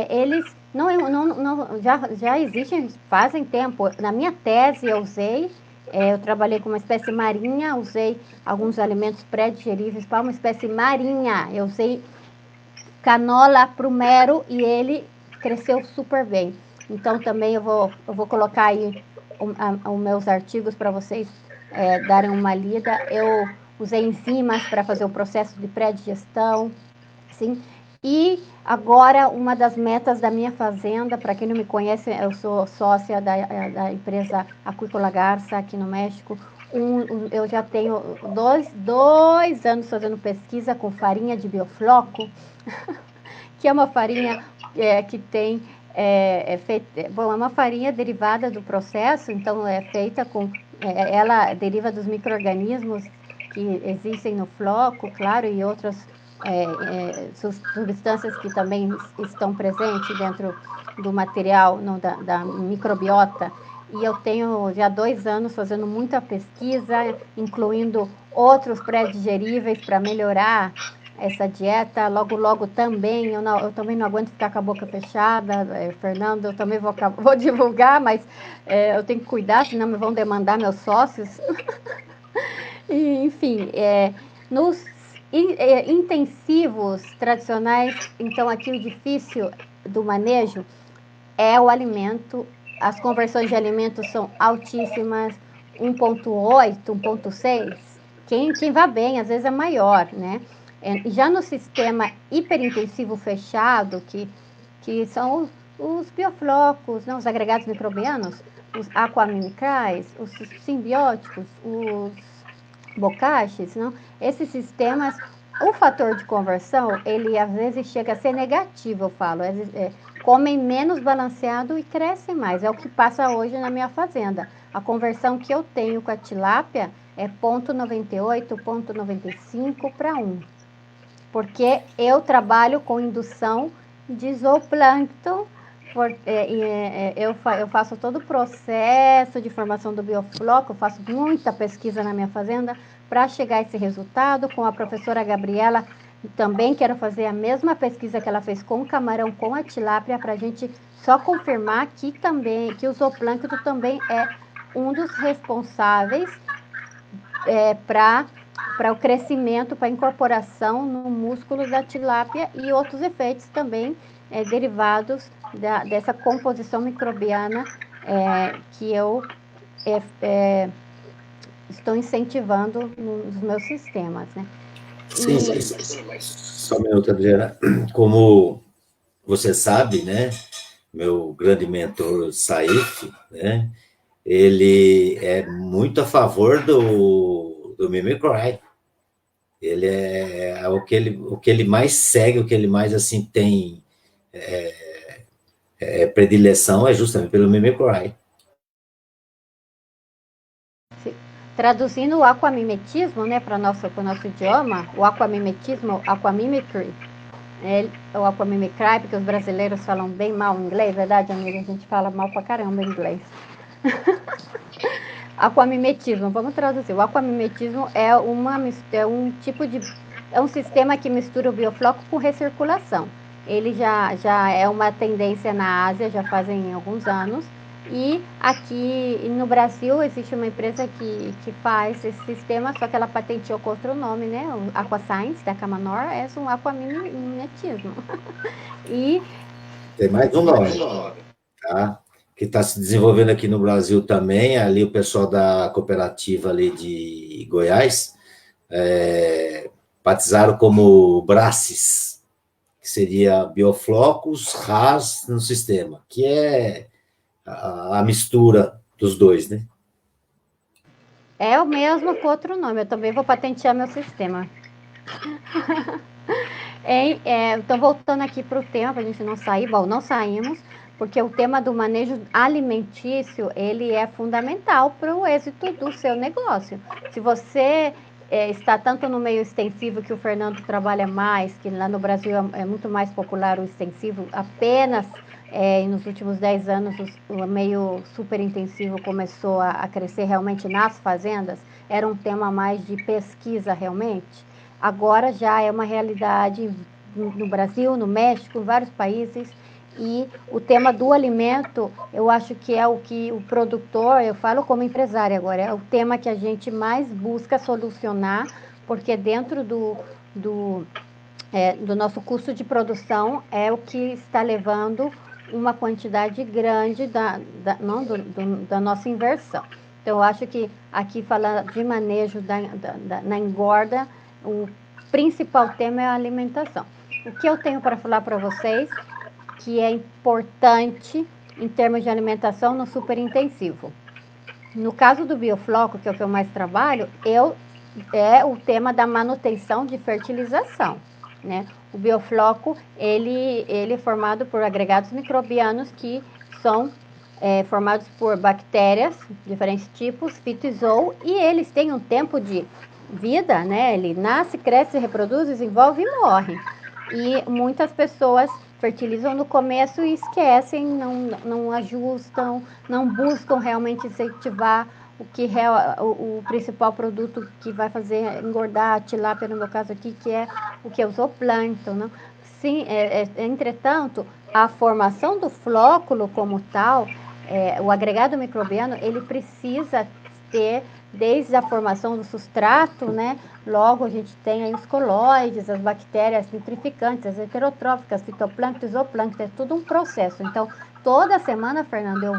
S1: eles já existem fazem tempo. Na minha tese eu usei, eu trabalhei com uma espécie marinha, usei alguns alimentos pré-digeríveis para uma espécie marinha. Eu usei canola para o mero e ele cresceu super bem. Então também eu vou colocar aí os meus artigos para vocês darem uma lida. Eu usei enzimas para fazer o processo de pré-digestão, sim. E agora uma das metas da minha fazenda, para quem não me conhece, eu sou sócia da empresa Acuícola Garça aqui no México. Eu já tenho dois anos fazendo pesquisa com farinha de biofloco, que é uma farinha que tem é uma farinha derivada do processo, então é feita ela deriva dos micro-organismos que existem no floco, claro, e outras substâncias que também estão presentes dentro do material, da microbiota. E eu tenho já 2 anos fazendo muita pesquisa, incluindo outros pré-digeríveis para melhorar essa dieta. Logo também, eu também não aguento ficar com a boca fechada, Fernando, eu também vou divulgar, mas eu tenho que cuidar, senão me vão demandar meus sócios. E, enfim, nos intensivos tradicionais, então aqui o difícil do manejo é o alimento. As conversões de alimentos são altíssimas, 1.8, 1.6. Quem vai bem, às vezes é maior, né? Já no sistema hiperintensivo fechado, que são os bioflocos, não, os agregados microbianos, os aquamimicrais, os simbióticos, os bocaches, não? Esses sistemas, o fator de conversão, ele às vezes chega a ser negativo, eu falo. Comem menos balanceado e crescem mais. É o que passa hoje na minha fazenda. A conversão que eu tenho com a tilápia é 0,98, 0,95 para 1. Porque eu trabalho com indução de zooplâncton. Eu faço todo o processo de formação do biofloco, eu faço muita pesquisa na minha fazenda para chegar a esse resultado. Com a professora Gabriela, também quero fazer a mesma pesquisa que ela fez com o camarão, com a tilápia, para a gente só confirmar que o zooplâncton também é um dos responsáveis para o crescimento, para a incorporação no músculo da tilápia e outros efeitos também derivados dessa composição microbiana que eu estou incentivando nos meus sistemas, né?
S2: Sim, mas só um minuto, Adriana. Como você sabe, né, meu grande mentor, Saif, né, ele é muito a favor do Mimicry. Ele o que ele mais segue, o que ele mais assim tem predileção é justamente pelo Mimicry.
S1: Traduzindo o aquamimetismo, né, para o nosso idioma, o aquamimetismo, aquamimicry, o aquamimicry, porque os brasileiros falam bem mal inglês, verdade, amiga? A gente fala mal pra caramba inglês. Aquamimetismo, vamos traduzir. O aquamimetismo é um tipo de... é um sistema que mistura o biofloco com recirculação. Ele já é uma tendência na Ásia, já fazem alguns anos. E aqui no Brasil existe uma empresa que faz esse sistema, só que ela patenteou com outro nome, né? O Aquascience, da Camanor, é um aquamimetismo.
S2: E tem mais um nome, tá? que está se desenvolvendo aqui no Brasil também, ali o pessoal da cooperativa ali de Goiás, batizaram como Bracis, que seria Bioflocos RAS no sistema, que é a mistura dos dois, né?
S1: É o mesmo com outro nome, eu também vou patentear meu sistema. Então, voltando aqui para o tema, para a gente não sair, bom, não saímos, porque o tema do manejo alimentício, ele é fundamental para o êxito do seu negócio. Se você está tanto no meio extensivo, que o Fernando trabalha mais, que lá no Brasil é muito mais popular o extensivo, apenas nos últimos 10 anos o meio super intensivo começou a crescer realmente nas fazendas, era um tema mais de pesquisa realmente. Agora já é uma realidade no Brasil, no México, em vários países, e o tema do alimento, eu acho que é o que o produtor, eu falo como empresária agora, é o tema que a gente mais busca solucionar, porque dentro do nosso custo de produção é o que está levando uma quantidade grande da nossa inversão. Então, eu acho que aqui, falando de manejo na engorda, o principal tema é a alimentação. O que eu tenho para falar para vocês que é importante em termos de alimentação no superintensivo. No caso do biofloco, que é o que eu mais trabalho, é o tema da manutenção de fertilização, né? O biofloco, ele é formado por agregados microbianos que são formados por bactérias, diferentes tipos, fitozoo, e eles têm um tempo de vida, né? Ele nasce, cresce, reproduz, desenvolve e morre. E muitas pessoas fertilizam no começo e esquecem, não ajustam, não buscam realmente incentivar o principal produto que vai fazer engordar a tilápia, no meu caso aqui, que é o que é o zooplâncton, não? Sim, entretanto, a formação do flóculo como tal, o agregado microbiano, ele precisa ter, desde a formação do substrato, né? Logo a gente tem aí os colóides, as bactérias nitrificantes, as heterotróficas, fitoplâncton, zooplâncton, é tudo um processo. Então, toda semana, Fernando,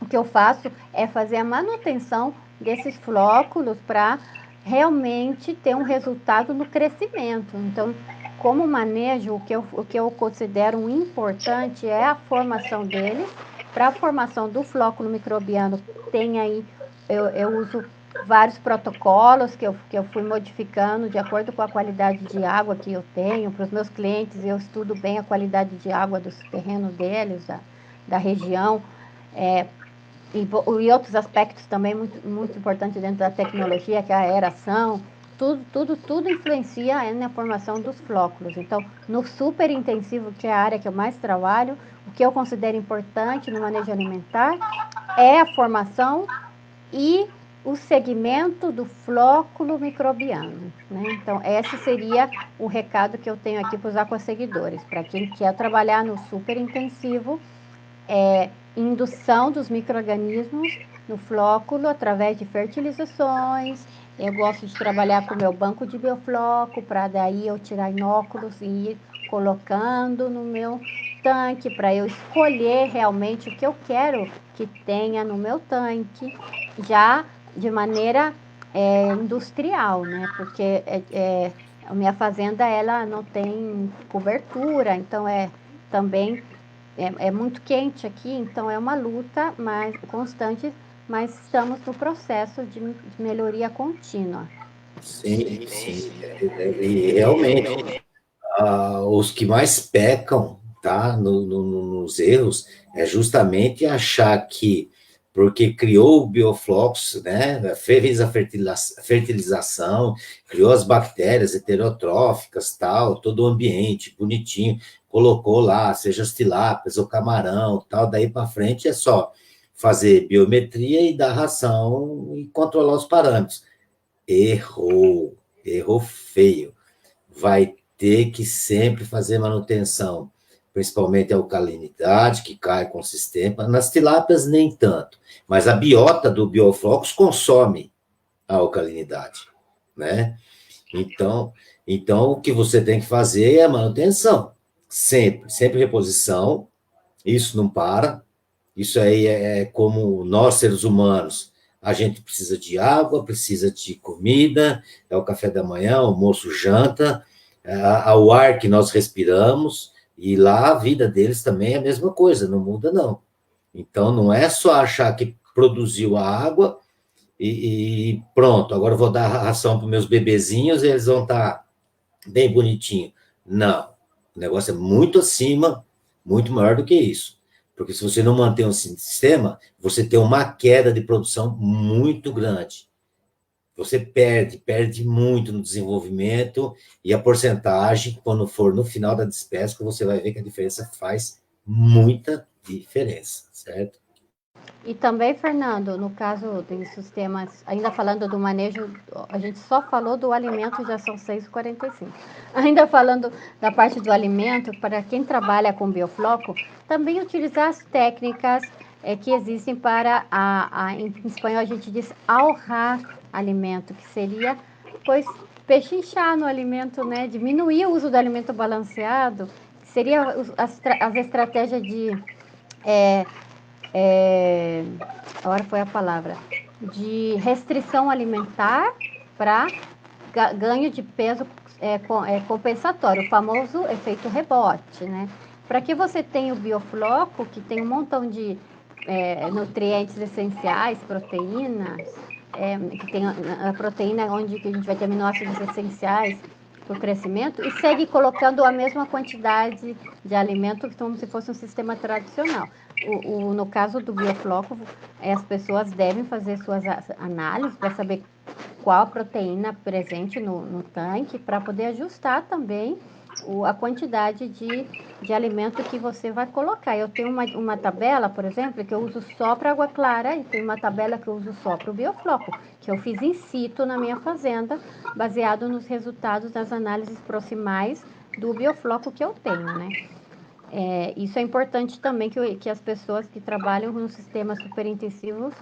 S1: o que eu faço é fazer a manutenção desses flóculos para realmente ter um resultado no crescimento. Então, como manejo, o que eu considero importante é a formação deles. Para a formação do flóculo microbiano, tem aí, eu uso vários protocolos que eu fui modificando de acordo com a qualidade de água que eu tenho. Para os meus clientes, eu estudo bem a qualidade de água dos terrenos deles, da região. E outros aspectos também muito, muito importantes dentro da tecnologia, que é a aeração, tudo influencia na formação dos flóculos. Então, no super intensivo, que é a área que eu mais trabalho, o que eu considero importante no manejo alimentar é a formação e o segmento do flóculo microbiano, né? Então, esse seria o recado que eu tenho aqui para os aquasseguidores, para quem quer trabalhar no super intensivo, indução dos micro-organismos no flóculo através de fertilizações. Eu gosto de trabalhar com o meu banco de biofloco, para daí eu tirar inóculos e ir colocando no meu tanque, para eu escolher realmente o que eu quero que tenha no meu tanque, já de maneira industrial, né? Porque a minha fazenda ela não tem cobertura, então também é muito quente aqui, então é uma luta mais constante, mas estamos no processo de melhoria contínua.
S2: Sim, sim. E realmente, os que mais pecam, tá, nos erros, é justamente achar que, porque criou o bioflux, né, fez a fertilização, criou as bactérias heterotróficas, tal, todo o ambiente bonitinho, colocou lá, seja as tilápias ou camarão, tal, daí para frente é só fazer biometria e dar ração e controlar os parâmetros. Errou feio. Vai ter que sempre fazer manutenção, principalmente a alcalinidade, que cai com o sistema. Nas tilápias, nem tanto, mas a biota do bioflocos consome a alcalinidade, né? Então, o que você tem que fazer é a manutenção, sempre reposição, Isso não para. Isso aí é como nós, seres humanos, a gente precisa de água, precisa de comida, é o café da manhã, almoço, janta, o ar que nós respiramos, e lá a vida deles também é a mesma coisa, não muda, não. Então, não é só achar que produziu a água e pronto, agora eu vou dar ração para meus bebezinhos e eles vão estar bem bonitinhos. Não, o negócio é muito acima, muito maior do que isso. Porque se você não mantém um sistema, você tem uma queda de produção muito grande. Você perde muito no desenvolvimento e a porcentagem, quando for no final da despesca, você vai ver que a diferença faz muita diferença, certo?
S1: E também, Fernando, no caso de sistemas, ainda falando do manejo, a gente só falou do alimento, já são 6h45. Ainda falando da parte do alimento, para quem trabalha com biofloco, também utilizar as técnicas que existem para, em espanhol a gente diz ahorrar alimento, que seria, pois, pechinchar no alimento, né? Diminuir o uso do alimento balanceado, que seria as estratégias de... agora foi a palavra, de restrição alimentar para ganho de peso compensatório, o famoso efeito rebote, né? Para que você tenha o biofloco, que tem um montão de nutrientes essenciais, proteínas, que tem a proteína onde que a gente vai ter aminoácidos essenciais para o crescimento, e segue colocando a mesma quantidade de alimento como se fosse um sistema tradicional. No caso do biofloco, as pessoas devem fazer suas análises para saber qual a proteína presente no tanque, para poder ajustar também a quantidade de alimento que você vai colocar. Eu tenho uma tabela, por exemplo, que eu uso só para água clara, e tem uma tabela que eu uso só para o biofloco, que eu fiz in situ na minha fazenda, baseado nos resultados das análises proximais do biofloco que eu tenho, né? Isso é importante também que as pessoas que trabalham nos sistemas superintensivos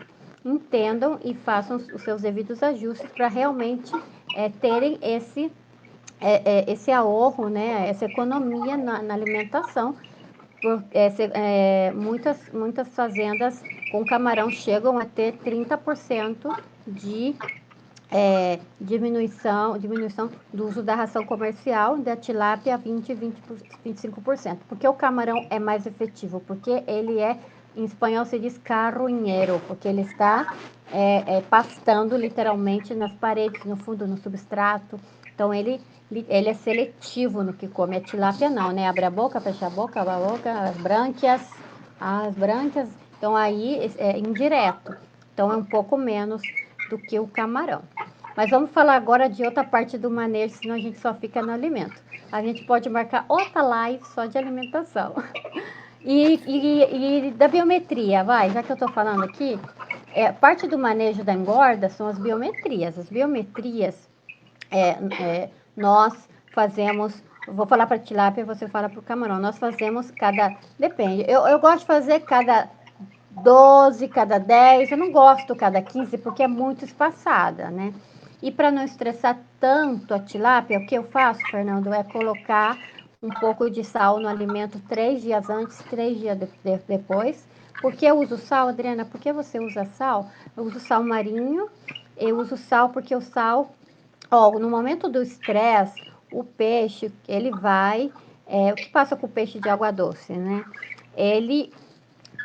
S1: entendam e façam os seus devidos ajustes para realmente terem esse ahorro, né, essa economia na alimentação. Muitas fazendas com camarão chegam a ter 30% de diminuição do uso da ração comercial, da tilápia 25%. Porque o camarão é mais efetivo? Porque ele em espanhol se diz carroñero, porque ele está pastando literalmente nas paredes, no fundo, no substrato. Então, ele é seletivo no que come. A tilápia não, né? Abre a boca, fecha a boca, as brânquias. Então, aí é indireto. Então, é um pouco menos do que o camarão. Mas vamos falar agora de outra parte do manejo, senão a gente só fica no alimento. A gente pode marcar outra live só de alimentação. E da biometria, já que eu estou falando aqui, parte do manejo da engorda são as biometrias. As biometrias, nós fazemos, vou falar para a tilápia, você fala para o camarão, nós fazemos depende, eu gosto de fazer cada 12, cada 10, eu não gosto cada 15 porque é muito espaçada, né? E para não estressar tanto a tilápia, o que eu faço, Fernando, é colocar um pouco de sal no alimento 3 dias antes, 3 dias depois. Por que eu uso sal, Adriana? Por que você usa sal? Eu uso sal marinho, eu uso sal porque o sal, no momento do estresse, o peixe, ele vai... o que passa com o peixe de água doce, né? Ele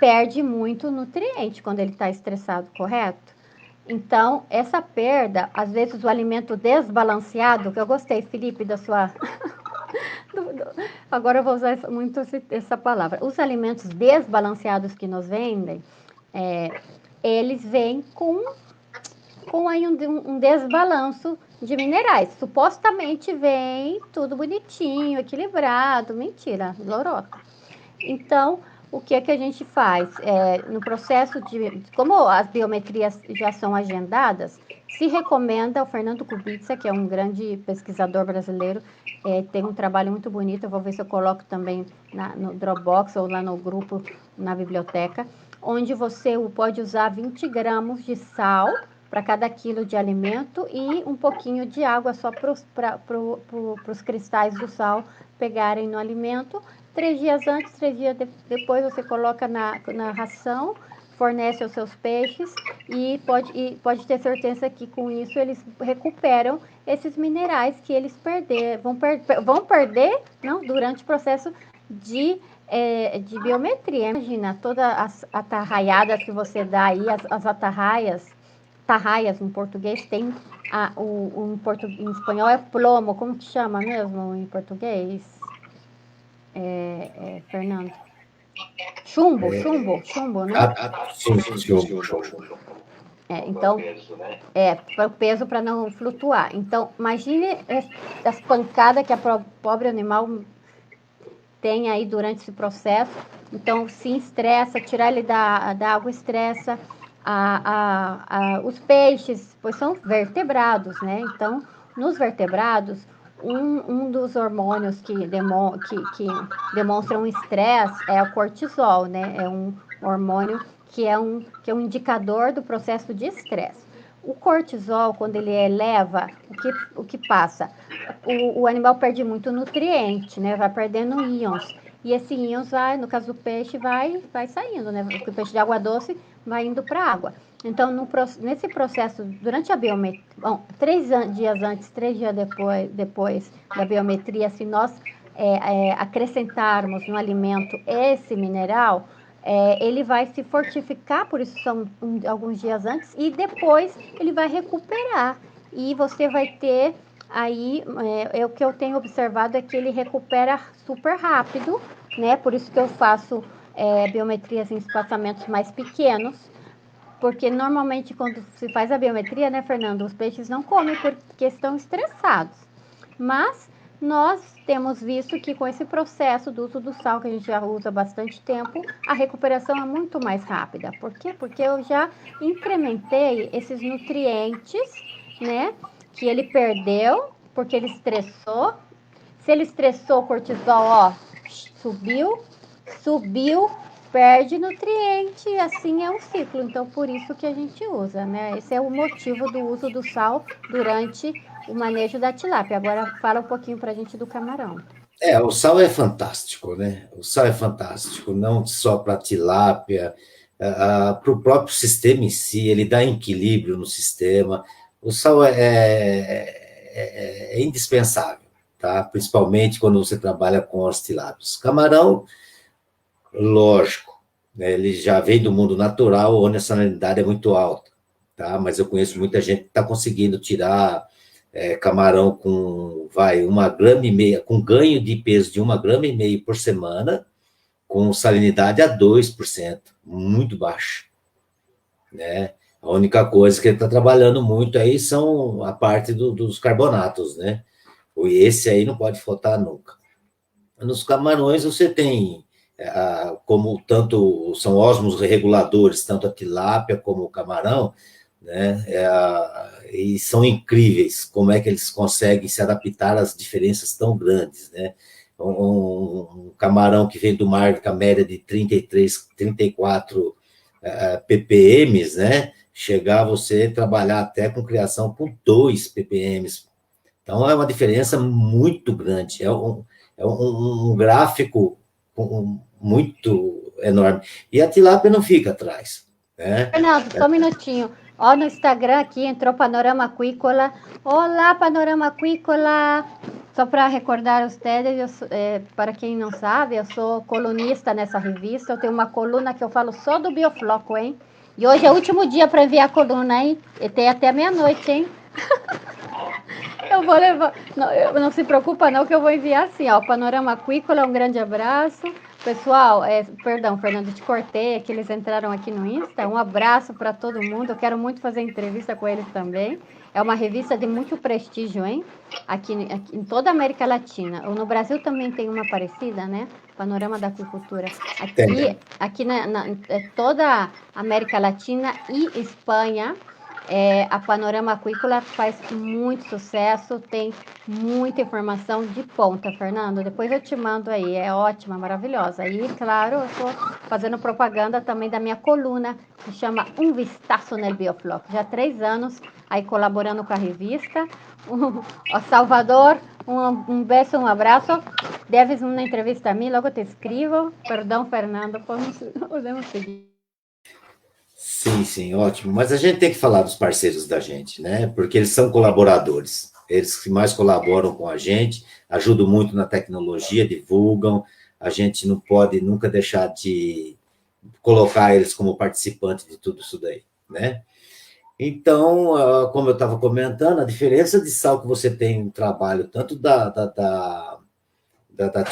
S1: perde muito nutriente quando ele está estressado, correto? Então, essa perda, às vezes o alimento desbalanceado, que eu gostei, Felipe, da sua... Agora eu vou usar muito essa palavra. Os alimentos desbalanceados que nos vendem, eles vêm com aí um desbalanço de minerais. Supostamente vem tudo bonitinho, equilibrado. Mentira, lorota. Então, o que é que a gente faz? No processo como as biometrias já são agendadas, se recomenda, o Fernando Kubitsa, que é um grande pesquisador brasileiro, tem um trabalho muito bonito, eu vou ver se eu coloco também no Dropbox ou lá no grupo, na biblioteca, onde você pode usar 20 gramas de sal para cada quilo de alimento e um pouquinho de água só para os cristais do sal pegarem no alimento, 3 dias antes, 3 dias depois você coloca na ração, fornece aos seus peixes e pode ter certeza que com isso eles recuperam esses minerais que eles vão perder não, durante o processo de biometria. Imagina, todas as atarraiadas que você dá aí, as tarraias em português tem em espanhol é plomo, como que chama mesmo em português? Fernando? Chumbo, né?
S2: Chumbo.
S1: Então, para o peso para não flutuar. Então, imagine as pancadas que a pobre animal tem aí durante esse processo. Então, se estressa, tirar ele da água estressa. Os peixes, pois são vertebrados, né? Então, nos vertebrados, um dos hormônios que demonstram estresse é o cortisol, né? É um hormônio que é um indicador do processo de estresse. O cortisol, quando ele eleva, o que passa? O animal perde muito nutriente, né? Vai perdendo íons. E esse íons vai, no caso do peixe, vai saindo, né? Porque o peixe de água doce vai indo para a água. Então, nesse processo, durante a biometria, 3 dias antes, 3 dias depois da biometria, se nós acrescentarmos no alimento esse mineral, ele vai se fortificar, por isso são alguns dias antes, e depois ele vai recuperar. E você vai ter aí, o que eu tenho observado é que ele recupera super rápido, né? Por isso que eu faço biometrias em espaçamentos mais pequenos, porque normalmente quando se faz a biometria, né, Fernando, os peixes não comem porque estão estressados. Mas nós temos visto que com esse processo do uso do sal, que a gente já usa há bastante tempo, a recuperação é muito mais rápida. Por quê? Porque eu já incrementei esses nutrientes, né, que ele perdeu, porque ele estressou. Se ele estressou, o cortisol, subiu, perde nutriente, assim é um ciclo. Então, por isso que a gente usa, né? Esse é o motivo do uso do sal durante o manejo da tilápia. Agora, fala um pouquinho para a gente do camarão.
S2: O sal é fantástico, né? O sal é fantástico, não só para a tilápia, para o próprio sistema em si, ele dá equilíbrio no sistema. O sal é indispensável, tá? Principalmente quando você trabalha com as tilápias. Camarão, lógico, né? Ele já vem do mundo natural, onde a salinidade é muito alta, tá? Mas eu conheço muita gente que está conseguindo tirar camarão com, 1,5 grama, com ganho de peso de 1,5 grama por semana, com salinidade a 2%, muito baixo, né? A única coisa que ele está trabalhando muito aí são a parte dos carbonatos, né? Esse aí não pode faltar nunca. Nos camarões você tem, como tanto são ósmos reguladores, tanto a tilápia como o camarão, né? E são incríveis como é que eles conseguem se adaptar às diferenças tão grandes, né? Um camarão que vem do mar com a média de 33, 34 ppm, né? Chegar a você trabalhar até com criação com 2 ppm. Então, é uma diferença muito grande. É um gráfico muito enorme. E a tilápia não fica atrás, né?
S1: Fernando, só um minutinho. Ó, no Instagram aqui entrou Panorama Aquícola. Olá, Panorama Aquícola! Só para recordar vocês, para quem não sabe, eu sou colunista nessa revista. Eu tenho uma coluna que eu falo só do biofloco, hein? E hoje é o último dia para enviar a coluna, hein? E tem até meia-noite, hein? Eu vou levar. Não se preocupa, não, que eu vou enviar assim, ó. Panorama Aquícola, um grande abraço. Pessoal, perdão, Fernando, te cortei, que eles entraram aqui no Insta. Um abraço para todo mundo. Eu quero muito fazer entrevista com eles também. É uma revista de muito prestígio, hein? Aqui em toda a América Latina. No Brasil também tem uma parecida, né? Panorama da Aquicultura. Aqui toda a América Latina e Espanha. A Panorama Aquícola faz muito sucesso, tem muita informação de ponta, Fernando. Depois eu te mando aí, é ótima, maravilhosa. E, claro, eu estou fazendo propaganda também da minha coluna, que chama Um Vistazo no Biofloco. Já há 3 anos aí colaborando com a revista. Salvador, um beijo, um abraço. deves uma entrevista a mim, logo te escrevo. Perdão, Fernando, podemos seguir.
S2: Sim, ótimo. Mas a gente tem que falar dos parceiros da gente, né? Porque eles são colaboradores. Eles que mais colaboram com a gente, ajudam muito na tecnologia, divulgam. A gente não pode nunca deixar de colocar eles como participantes de tudo isso daí, né? Então, como eu estava comentando, a diferença de sal que você tem no trabalho, tanto da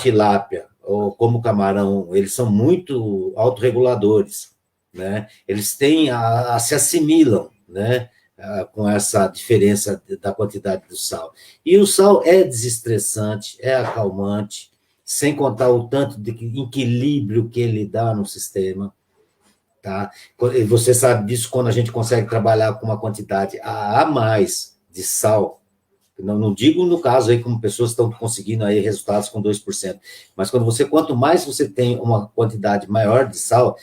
S2: tilápia ou como camarão, eles são muito autorreguladores, né? Eles se assimilam, né? Com essa diferença da quantidade do sal. E o sal é desestressante, é acalmante, sem contar o tanto de equilíbrio que ele dá no sistema, tá? E você sabe disso quando a gente consegue trabalhar com uma quantidade a mais de sal. Não digo no caso aí como pessoas estão conseguindo aí resultados com 2%, mas quanto mais você tem uma quantidade maior de sal,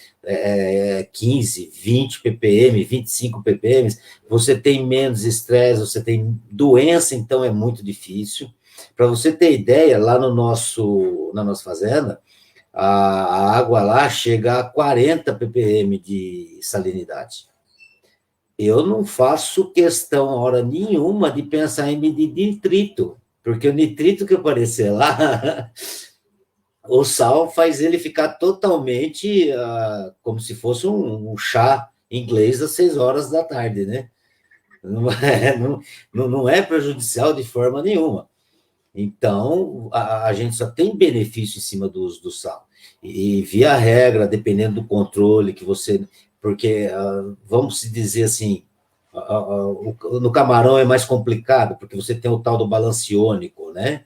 S2: 15, 20 ppm, 25 ppm, você tem menos estresse, você tem doença, então é muito difícil. Para você ter ideia, lá na nossa fazenda, a água lá chega a 40 ppm de salinidade. Eu não faço questão, hora nenhuma, de pensar em medir nitrito, porque o nitrito que aparecer lá, o sal faz ele ficar totalmente como se fosse um chá inglês às 6 horas da tarde, né? Não é prejudicial de forma nenhuma. Então, a gente só tem benefício em cima do uso do sal. E via regra, dependendo do controle que você... Porque, vamos dizer assim, no camarão é mais complicado, porque você tem o tal do balanço iônico, né?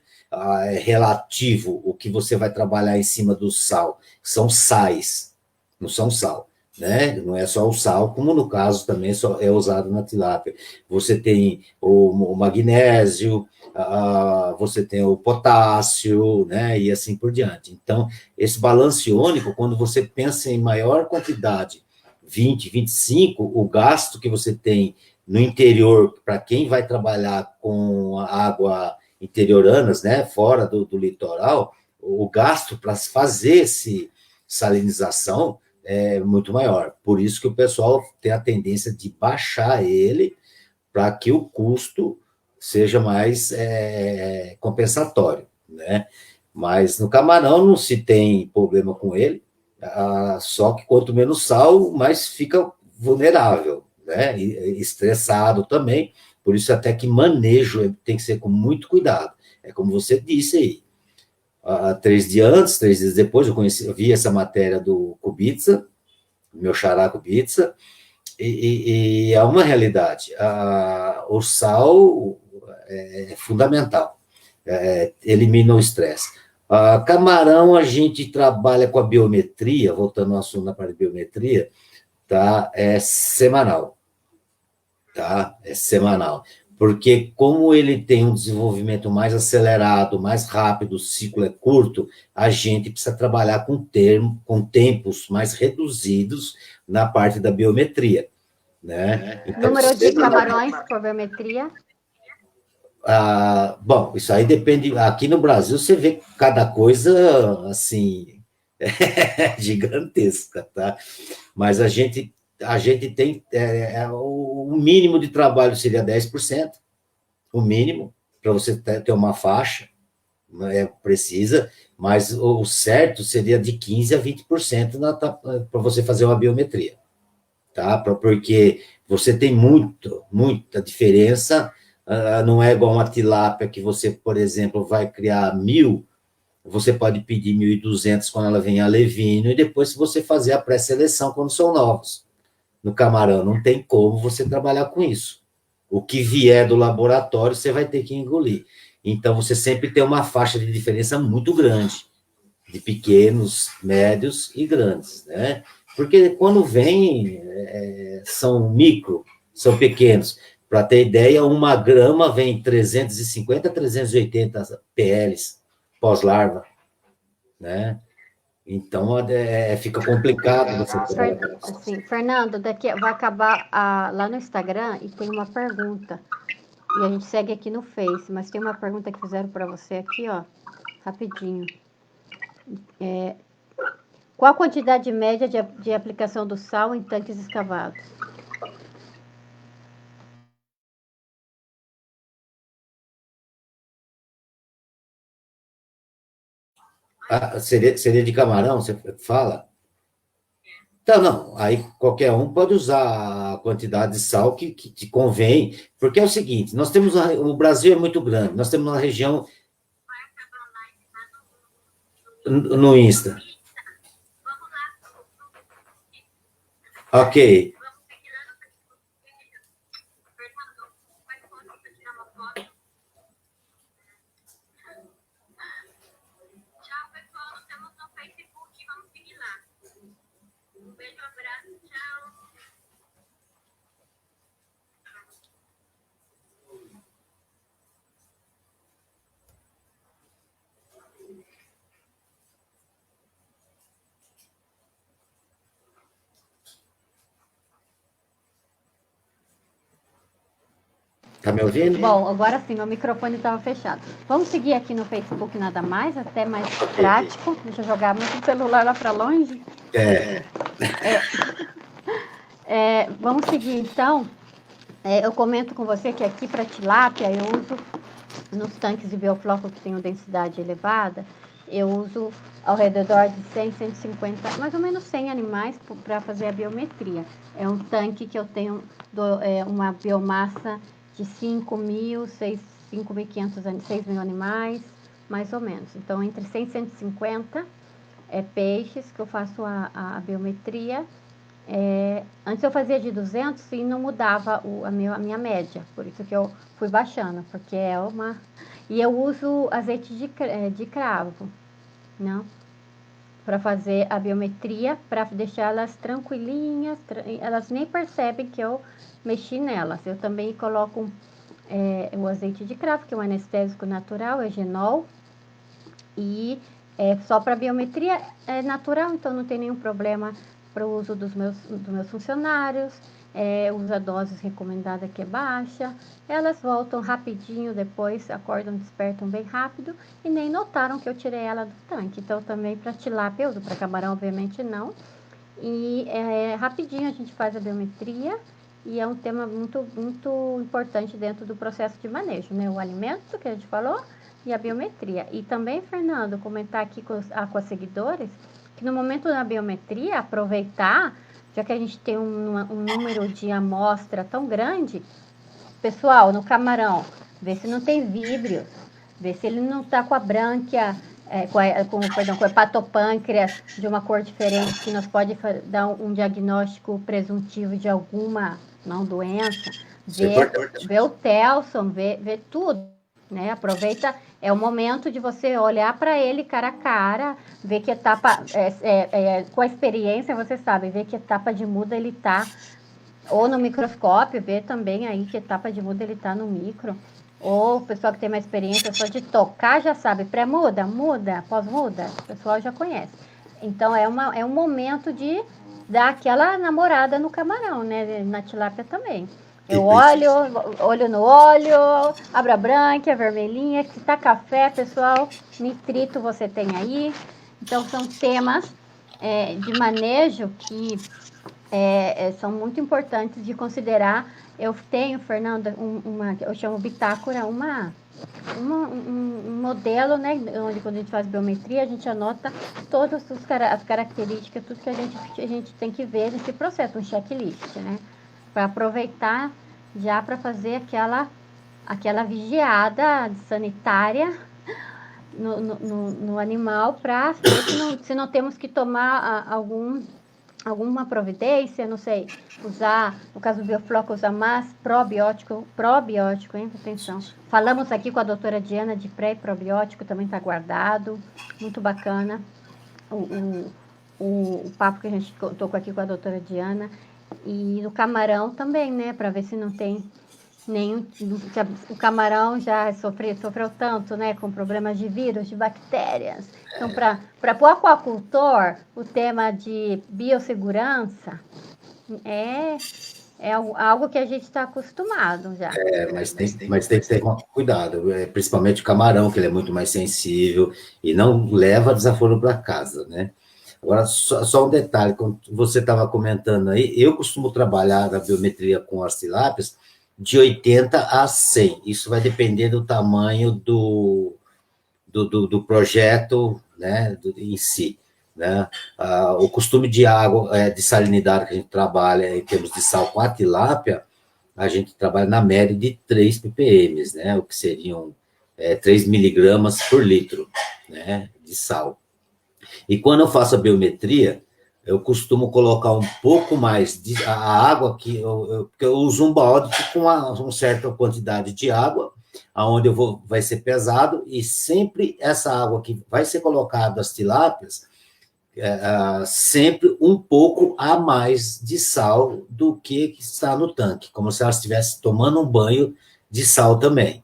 S2: É relativo o que você vai trabalhar em cima do sal. São sais, não são sal, né? Não é só o sal, como no caso também é usado na tilápia. Você tem o magnésio, você tem o potássio, né? E assim por diante. Então, esse balanço iônico, quando você pensa em maior quantidade, 20, 25, o gasto que você tem no interior, para quem vai trabalhar com água interioranas, né, fora do litoral, o gasto para fazer essa salinização é muito maior. Por isso que o pessoal tem a tendência de baixar ele para que o custo seja mais compensatório, né? Mas no camarão não se tem problema com ele, só que quanto menos sal, mais fica vulnerável, né? E estressado também, por isso até que manejo tem que ser com muito cuidado. É como você disse aí, 3 dias antes, 3 dias depois, eu vi essa matéria do Kubica, meu xará Kubica, e é uma realidade. O sal é fundamental, elimina o estresse. Camarão, a gente trabalha com a biometria, voltando ao assunto na parte de biometria, tá? É semanal, tá? É semanal. Porque como ele tem um desenvolvimento mais acelerado, mais rápido, o ciclo é curto, a gente precisa trabalhar com tempos mais reduzidos na parte da biometria, né? Então,
S1: número de camarões por biometria?
S2: Bom, isso aí depende. Aqui no Brasil você vê cada coisa assim gigantesca, tá? Mas a gente tem o mínimo de trabalho seria 10%, o mínimo para você ter uma faixa, precisa, mas o certo seria de 15% a 20% para você fazer uma biometria, tá? Porque você tem muita diferença. Não é igual uma tilápia que você, por exemplo, vai criar 1.000, você pode pedir 1.200 quando ela vem alevino, e depois se você fazer a pré-seleção quando são novos. No camarão não tem como você trabalhar com isso. O que vier do laboratório, você vai ter que engolir. Então, você sempre tem uma faixa de diferença muito grande, de pequenos, médios e grandes, né? Porque quando vem, são micro, são pequenos. Para ter ideia, 1 grama vem 350 a 380 PLs pós-larva, né? Então, fica complicado você trabalhar.
S1: Assim, Fernando, daqui vai acabar lá no Instagram e tem uma pergunta. E a gente segue aqui no Face, mas tem uma pergunta que fizeram para você aqui, ó. rapidinho. Qual a quantidade média de aplicação do sal em tanques escavados?
S2: Seria de camarão, você fala? Então, não, aí qualquer um pode usar a quantidade de sal que te convém, porque é o seguinte, nós temos, o Brasil é muito grande, nós temos uma região no Insta. Ok. Tá me ouvindo?
S1: Bom, agora sim, meu microfone estava fechado. Vamos seguir aqui no Facebook Nada Mais, até mais prático. Deixa eu jogar meu celular lá para longe. Vamos seguir, então. Eu comento com você que aqui para tilápia eu uso, nos tanques de biofloco que tenham densidade elevada, eu uso ao redor de 100, 150, mais ou menos 100 animais para fazer a biometria. É um tanque que eu tenho uma biomassa de 5.000, 5.500, 6 mil animais, mais ou menos. Então, entre 100 e 150 peixes que eu faço a biometria. Antes eu fazia de 200 e não mudava a minha média, por isso que eu fui baixando, porque é uma... E eu uso azeite de cravo, não? Para fazer a biometria, para deixar elas tranquilinhas, elas nem percebem que eu mexi nelas. Eu também coloco o azeite de cravo, que é um anestésico natural, é genol, e só para biometria é natural, então não tem nenhum problema para o uso dos meus funcionários, usa a dose recomendada que é baixa, elas voltam rapidinho depois, acordam, despertam bem rápido e nem notaram que eu tirei ela do tanque. Então também para tilápia eu uso, para camarão obviamente não. E rapidinho a gente faz a biometria e é um tema muito, muito importante dentro do processo de manejo, né? O alimento que a gente falou e a biometria. E também, Fernando, comentar aqui com as seguidores que no momento da biometria, aproveitar, já que a gente tem um número de amostra tão grande, pessoal, no camarão, vê se não tem víbrios, vê se ele não está com a brânquia, com o hepatopâncreas de uma cor diferente, que nos pode dar um diagnóstico presuntivo de alguma doença. Vê o Telson, vê tudo. Né? Aproveita, é o momento de você olhar para ele cara a cara, ver que etapa, com a experiência você sabe, ver que etapa de muda ele está, ou no microscópio, ver também aí que etapa de muda ele está no micro, ou o pessoal que tem mais experiência só de tocar já sabe, pré-muda, muda, pós-muda, o pessoal já conhece. Então é um momento de dar aquela namorada no camarão, né? Na tilápia também. Eu olho no olho, abro a branca, vermelhinha, se tá café, pessoal, nitrito você tem aí. Então, são temas de manejo que são muito importantes de considerar. Eu tenho, Fernanda, eu chamo bitácora, um modelo, né, onde quando a gente faz biometria, a gente anota todas as características, tudo que a gente tem que ver nesse processo, um checklist, né? Para aproveitar já para fazer aquela vigiada sanitária no animal, para ver se não temos que tomar alguma providência, não sei, usar, no caso do biofloco, usar mais probiótico, hein, atenção. Falamos aqui com a doutora Diana de pré e probiótico, também está guardado, muito bacana o papo que a gente tocou aqui com a doutora Diana. E no camarão também, né? Para ver se não tem nenhum... O camarão já sofreu tanto, né? Com problemas de vírus, de bactérias. Então, para o aquacultor, o tema de biossegurança é é algo que a gente está acostumado já.
S2: Mas tem que ter cuidado, principalmente o camarão, que ele é muito mais sensível e não leva desaforo para casa, né? Agora, só um detalhe, como você estava comentando aí, eu costumo trabalhar na biometria com as tilápias de 80 a 100. Isso vai depender do tamanho do projeto, né, em si. Né? O costume de água, de salinidade que a gente trabalha em termos de sal com a tilápia, a gente trabalha na média de 3 ppm, né? O que seriam 3 miligramas por litro, né, de sal. E quando eu faço a biometria, eu costumo colocar um pouco mais de a água, porque eu uso um balde com uma certa quantidade de água, aonde vai ser pesado, e sempre essa água que vai ser colocada as tilápias, sempre um pouco a mais de sal do que está no tanque, como se ela estivesse tomando um banho de sal também,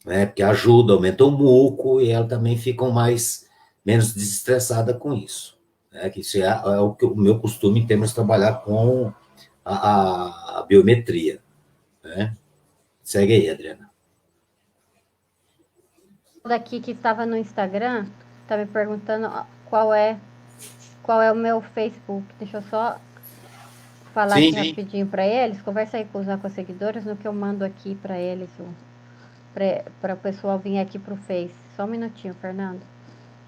S2: né? Porque ajuda, aumenta o muco e ela também fica menos desestressada com isso. Né? Que isso é o meu costume em termos de trabalhar com a biometria. Né? Segue aí, Adriana.
S1: Daqui que estava no Instagram, está me perguntando qual é o meu Facebook. Deixa eu só falar aqui rapidinho para eles. Conversa aí com os seguidores no que eu mando aqui para eles, para o pessoal vir aqui para o Face. Só um minutinho, Fernando.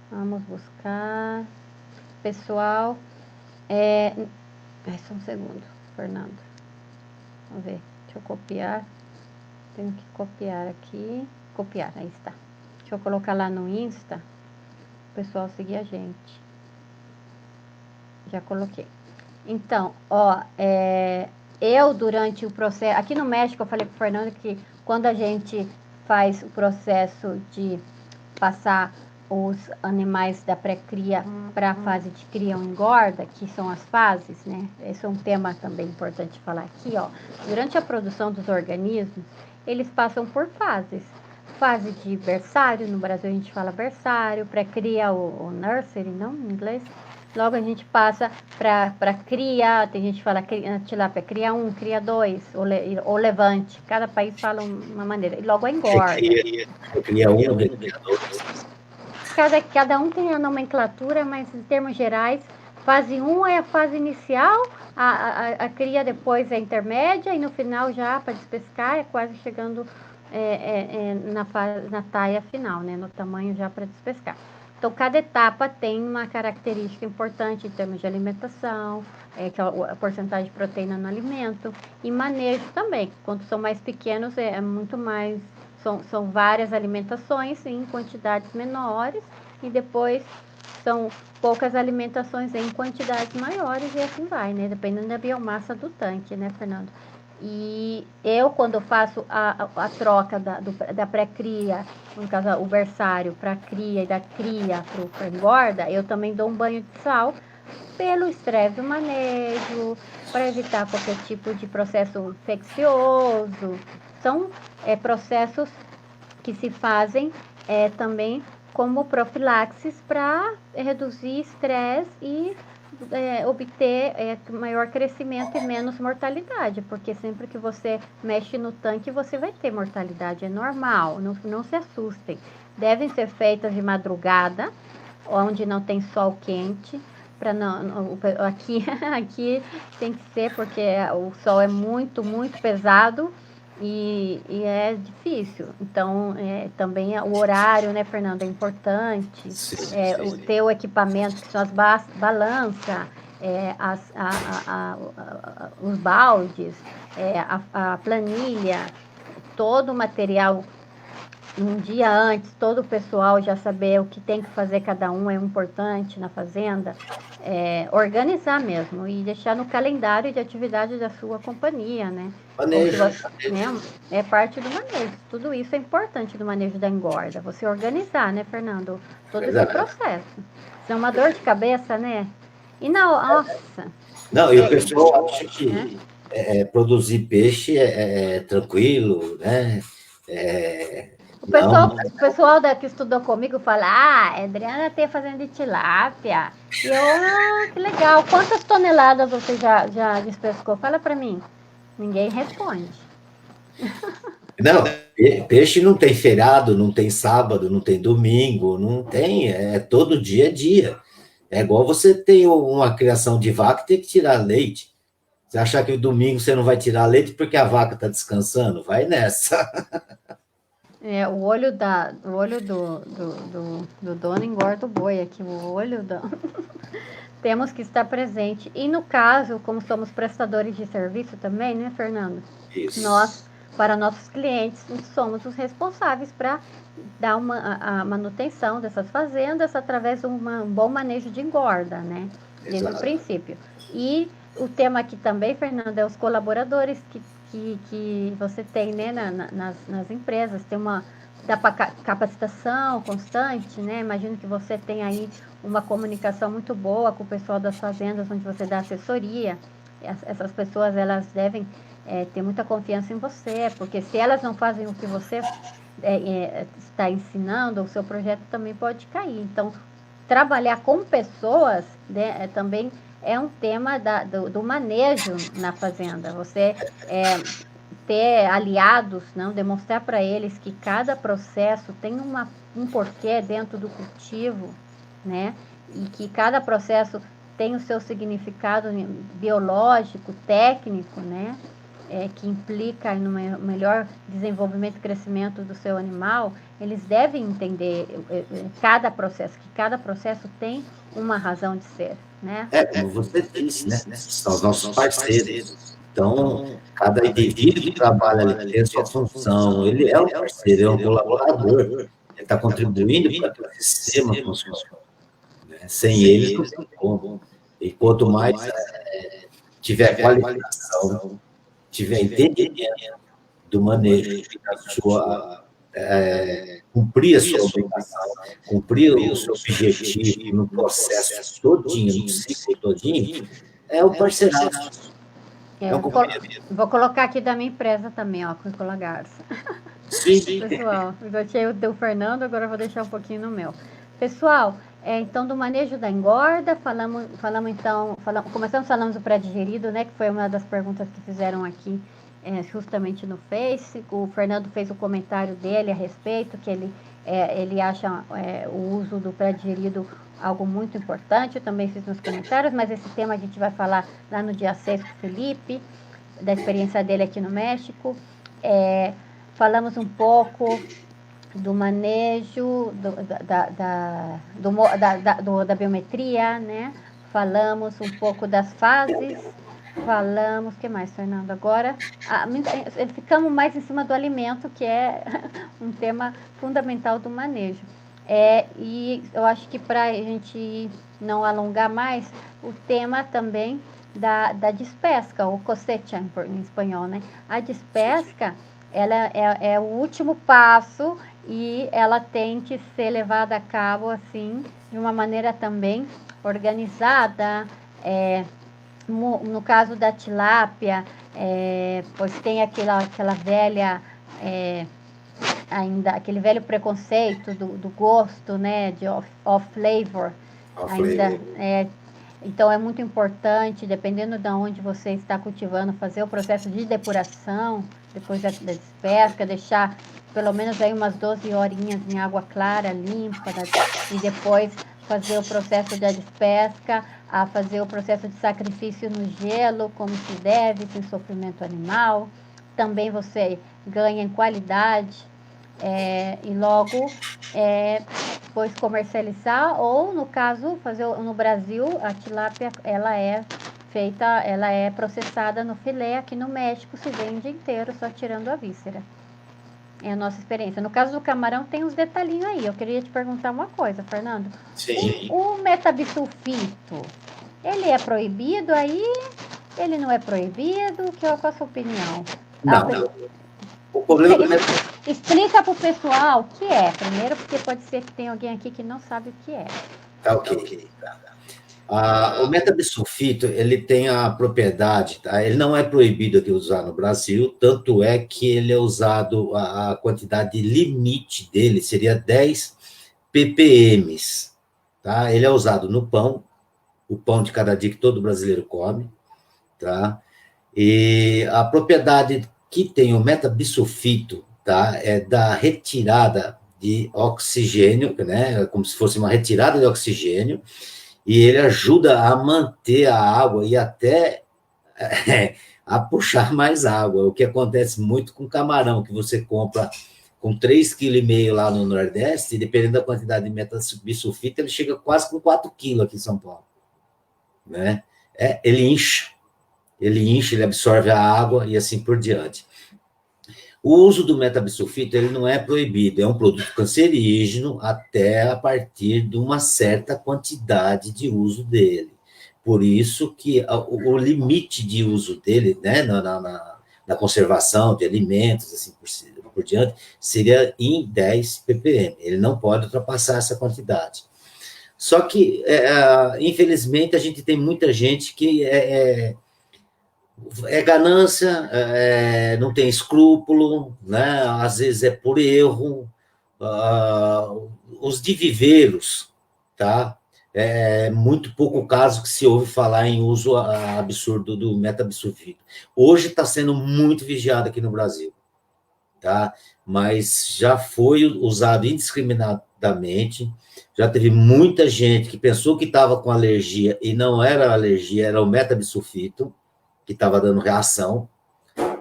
S1: Vamos buscar. Pessoal, só um segundo, Fernando. Vamos ver, deixa eu copiar. Tenho que copiar aqui. Copiar, aí está. Deixa eu colocar lá no Insta, o pessoal seguir a gente. Já coloquei. Então, eu durante o processo... Aqui no México, eu falei para o Fernando que quando a gente faz o processo de passar os animais da pré-cria para a fase de cria ou engorda, que são as fases, né? Esse é um tema também importante falar aqui, ó. Durante a produção dos organismos, eles passam por fases. Fase de berçário, no Brasil a gente fala berçário, pré-cria ou nursery, não, em inglês. Logo a gente passa para cria, tem gente que fala tilápia cria 1, cria 2, ou levante. Cada país fala uma maneira. E logo a engorda.
S2: Cria 1, cria 2.
S1: Cada um tem a nomenclatura, mas em termos gerais, fase 1 é a fase inicial, a cria depois é a intermédia, e no final já para despescar é quase chegando na taia final, né, no tamanho já para despescar. Então, cada etapa tem uma característica importante em termos de alimentação, que é a porcentagem de proteína no alimento, e manejo também. Quando são mais pequenos, é muito mais... São várias alimentações em quantidades menores, e depois são poucas alimentações em quantidades maiores, e assim vai, né? Dependendo da biomassa do tanque, né, Fernando? E eu, quando faço a troca da pré-cria, no caso o berçário para a cria e da cria para engorda, eu também dou um banho de sal pelo estresse do manejo, para evitar qualquer tipo de processo infeccioso. São processos que se fazem também como profilaxis para reduzir estresse e obter maior crescimento e menos mortalidade, porque sempre que você mexe no tanque, você vai ter mortalidade, é normal, não se assustem. Devem ser feitas de madrugada, onde não tem sol quente, aqui tem que ser, porque o sol é muito, muito pesado, e é difícil. Então, também o horário, né, Fernando, é importante. Ter o equipamento, que são as balanças, os baldes, a planilha, todo o material. Um dia antes, todo o pessoal já saber o que tem que fazer cada um é importante na fazenda. Organizar mesmo e deixar no calendário de atividade da sua companhia, né?
S2: Manejo.
S1: É parte do manejo. Tudo isso é importante do manejo da engorda. Você organizar, né, Fernando? Todo esse processo. Isso é uma dor de cabeça, né? E nossa!
S2: Não, e o pessoal acha que produzir peixe é tranquilo, né?
S1: O pessoal que estudou comigo fala, Adriana tem fazenda de tilápia. E eu, que legal. Quantas toneladas você já despescou? Fala para mim. Ninguém responde.
S2: Não, peixe não tem feriado, não tem sábado, não tem domingo, não tem, é todo dia a dia. É igual você tem uma criação de vaca e tem que tirar leite. Você achar que o domingo você não vai tirar leite porque a vaca está descansando? Vai nessa.
S1: O olho do dono engorda o boi aqui, o olho do... Temos que estar presente. E no caso, como somos prestadores de serviço também, né, Fernando?
S2: Isso.
S1: Nós, para nossos clientes, somos os responsáveis para dar a manutenção dessas fazendas através de um bom manejo de engorda, né? Desde o princípio. E o tema aqui também, Fernando, é os colaboradores que você tem, né, nas empresas. Tem da capacitação constante, né? Imagino que você tem aí uma comunicação muito boa com o pessoal das fazendas, onde você dá assessoria. Essas pessoas, elas devem ter muita confiança em você, porque se elas não fazem o que você está ensinando, o seu projeto também pode cair. Então, trabalhar com pessoas, né, também é um tema do manejo na fazenda. Você ter aliados, não, demonstrar para eles que cada processo tem um porquê dentro do cultivo, né? E que cada processo tem o seu significado biológico, técnico, né? Que implica no melhor desenvolvimento e crescimento do seu animal, eles devem entender cada processo, que cada processo tem uma razão de ser, né?
S2: Como você disse, né? São os nossos parceiros. Então, cada indivíduo que trabalha ali tem a sua função. Ele é um parceiro, é um colaborador. Ele está contribuindo para que o sistema funcione. Né? Sem eles, não tem como. E quanto mais tiver qualificação, tiver entendimento do manejo, cumprir a sua obrigação, cumprir o seu objetivo no processo todinho, no ciclo todinho, é o parceiraço.
S1: Vou colocar aqui da minha empresa também, ó, Currícula Garça.
S2: Sim.
S1: Pessoal, eu deixei o do Fernando, agora eu vou deixar um pouquinho no meu. Pessoal, então do manejo da engorda, começamos do pré-digerido, né, que foi uma das perguntas que fizeram aqui justamente no Face. O Fernando fez o comentário dele a respeito, que ele acha o uso do pré-digerido algo muito importante. Eu também fiz nos comentários, mas esse tema a gente vai falar lá no dia 6 com o Felipe, da experiência dele aqui no México. Falamos um pouco do manejo da biometria, né? Falamos um pouco das fases. Falamos, o que mais, Fernando? Agora, ficamos mais em cima do alimento, que é um tema fundamental do manejo. E eu acho que para a gente não alongar mais, o tema também da despesca, ou cosecha em espanhol, né? A despesca, ela é o último passo e ela tem que ser levada a cabo, assim, de uma maneira também organizada. No caso da tilápia, pois tem aquela velha, ainda aquele velho preconceito do gosto, né, de off flavor, ainda. Então é muito importante, dependendo de onde você está cultivando, fazer o processo de depuração depois da despesca, deixar pelo menos aí umas 12 horinhas em água clara, limpa, e depois fazer o processo da despesca, a fazer o processo de sacrifício no gelo, como se deve, sem sofrimento animal. Também você ganha em qualidade e logo depois comercializar, ou no caso, fazer no Brasil, a tilápia, ela é processada no filé, aqui no México se vende inteiro, só tirando a víscera. É a nossa experiência. No caso do camarão, tem uns detalhinhos aí. Eu queria te perguntar uma coisa, Fernando.
S2: Sim.
S1: O metabisulfito, ele é proibido aí? Ele não é proibido? Qual a sua opinião?
S2: Não. O problema
S1: Explica para o pessoal o que é, primeiro, porque pode ser que tenha alguém aqui que não sabe o que é.
S2: Tá ok. O metabisulfito, ele tem a propriedade, tá? Ele não é proibido de usar no Brasil, tanto é que ele é usado, a quantidade limite dele seria 10 ppm, tá? Ele é usado no pão, o pão de cada dia que todo brasileiro come, tá? E a propriedade que tem o metabisulfito, tá, é da retirada de oxigênio, né, como se fosse uma retirada de oxigênio, e ele ajuda a manter a água e até a puxar mais água, o que acontece muito com camarão, que você compra com 3,5 kg lá no Nordeste, e dependendo da quantidade de metabisulfito, ele chega quase com 4 kg aqui em São Paulo. Né? Ele incha, ele absorve a água e assim por diante. O uso do metabisulfito ele não é proibido, é um produto cancerígeno até a partir de uma certa quantidade de uso dele. Por isso que o limite de uso dele, né, na conservação de alimentos, assim por diante, seria em 10 ppm. Ele não pode ultrapassar essa quantidade. Só que, infelizmente, a gente tem muita gente que ganância, não tem escrúpulo, né? Às vezes é por erro. Os de viveiros, tá? É muito pouco caso que se ouve falar em uso absurdo do metabisulfito. Hoje está sendo muito vigiado aqui no Brasil, tá? Mas já foi usado indiscriminadamente, já teve muita gente que pensou que estava com alergia e não era alergia, era o metabisulfito, que estava dando reação,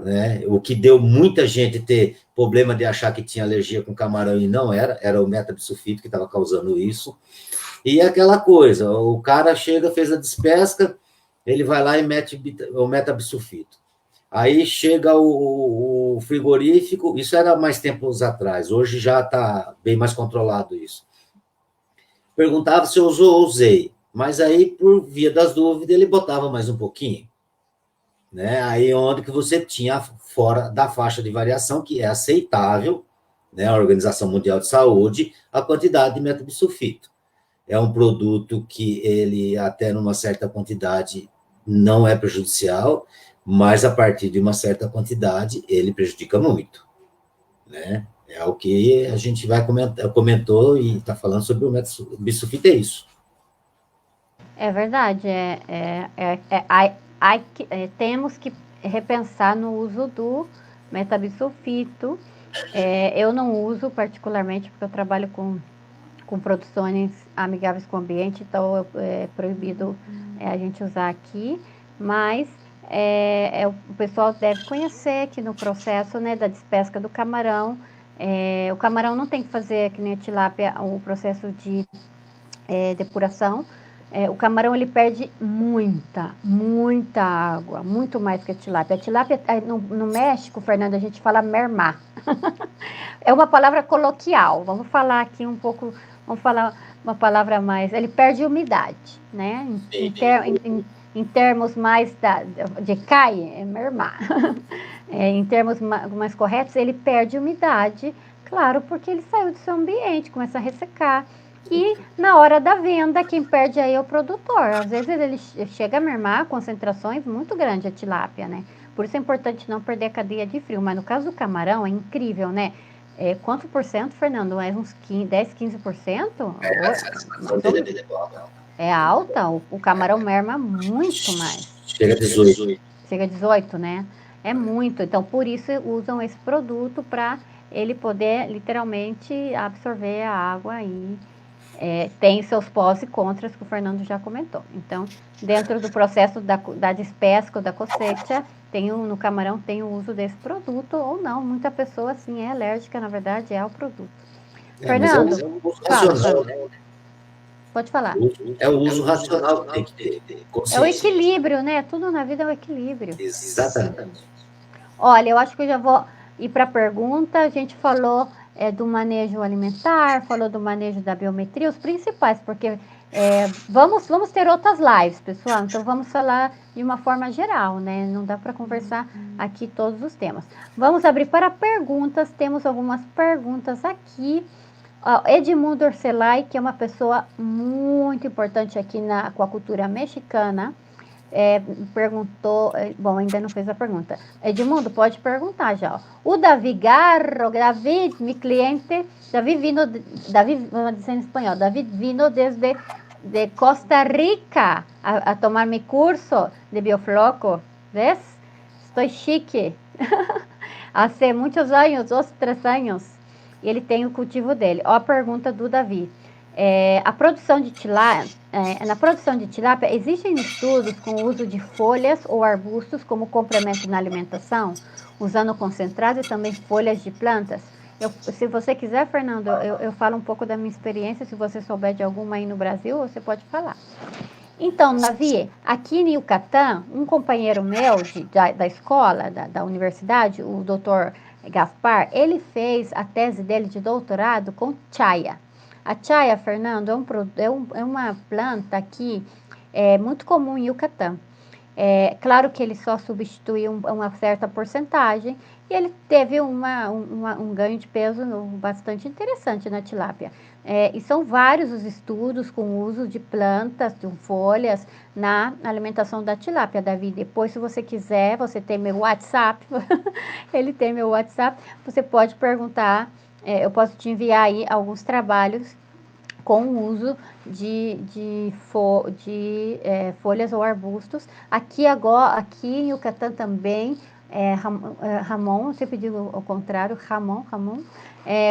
S2: né? O que deu muita gente ter problema de achar que tinha alergia com camarão e não era o metabisulfito que estava causando isso. E aquela coisa, o cara chega, fez a despesca, ele vai lá e mete o metabisulfito. Aí chega o frigorífico, isso era mais tempos atrás, hoje já está bem mais controlado isso. Perguntava se eu usei, mas aí, por via das dúvidas, ele botava mais um pouquinho. Né? Aí onde que você tinha fora da faixa de variação, que é aceitável, né? A Organização Mundial de Saúde, a quantidade de metabisulfito. É um produto que ele, até numa certa quantidade, não é prejudicial, mas a partir de uma certa quantidade, ele prejudica muito. Né? É o que a gente comentou e está falando sobre o metabisulfito, é isso.
S1: É verdade, temos que repensar no uso do metabisulfito. Eu não uso particularmente porque eu trabalho com produções amigáveis com o ambiente, então é proibido a gente usar aqui, mas o pessoal deve conhecer que no processo, né, da despesca do camarão, o camarão não tem que fazer, que nem a tilápia, o processo de depuração. O camarão ele perde muita água, muito mais que a tilápia. A tilápia, no México, Fernanda, a gente fala mermar. É uma palavra coloquial. Vamos falar aqui um pouco, vamos falar uma palavra mais. Ele perde umidade, né? Em termos mais de cai, é mermar. Em termos mais corretos, ele perde umidade, claro, porque ele saiu do seu ambiente, começa a ressecar. E na hora da venda, quem perde aí é o produtor. Às vezes ele chega a mermar concentrações muito grandes, a tilápia, né? Por isso é importante não perder a cadeia de frio. Mas no caso do camarão, é incrível, né? Quanto por cento, Fernando? É uns 10, 15%? É alta. O camarão merma muito mais.
S2: Chega a 18.
S1: Chega a 18, né? É muito. Então, por isso usam esse produto para ele poder, literalmente, absorver a água e... tem seus pós e contras que o Fernando já comentou. Então, dentro do processo da despesca ou da cosecha, no camarão tem o uso desse produto ou não. Muita pessoa, assim, é alérgica, na verdade, ao produto. Fernando,
S2: mas é um uso racional, né?
S1: Pode falar.
S2: É o uso racional que tem que ter.
S1: É o equilíbrio, né? Tudo na vida é o equilíbrio.
S2: Exatamente.
S1: Olha, eu acho que eu já vou ir para a pergunta. A gente falou do manejo alimentar, falou do manejo da biometria, os principais, porque vamos ter outras lives, pessoal, então vamos falar de uma forma geral, né? Não dá para conversar aqui todos os temas. Vamos abrir para perguntas, temos algumas perguntas aqui. Edmundo Orcelay, que é uma pessoa muito importante aqui com a cultura mexicana, perguntou, bom, ainda não fez a pergunta. Edmundo, pode perguntar já. O David Garro, mi cliente, vamos dizer em espanhol, David vino desde de Costa Rica a tomar mi curso de biofloco, ¿ves? estou chique. Há muitos anos, 2, 3 anos, ele tem o cultivo dele. Ó a pergunta do Davi. A produção de tilápia, na produção de tilápia, existem estudos com o uso de folhas ou arbustos como complemento na alimentação, usando concentrado e também folhas de plantas? Se você quiser, Fernando, eu falo um pouco da minha experiência. Se você souber de alguma aí no Brasil, você pode falar. Então, Davi, aqui em Yucatán, um companheiro meu da escola, da universidade, o doutor Gaspar, ele fez a tese dele de doutorado com chaya. A chaya, Fernando, é uma planta aqui muito comum em Yucatán. Claro que ele só substituiu uma certa porcentagem e ele teve um ganho de peso bastante interessante na tilápia. E são vários os estudos com o uso de plantas, de folhas, na alimentação da tilápia, Davi. Depois, se você quiser, você tem meu WhatsApp, ele tem meu WhatsApp, você pode perguntar, eu posso te enviar aí alguns trabalhos com o uso de folhas ou arbustos. Aqui em Yucatán também, Ramon, eu sempre digo ao contrário, Ramon,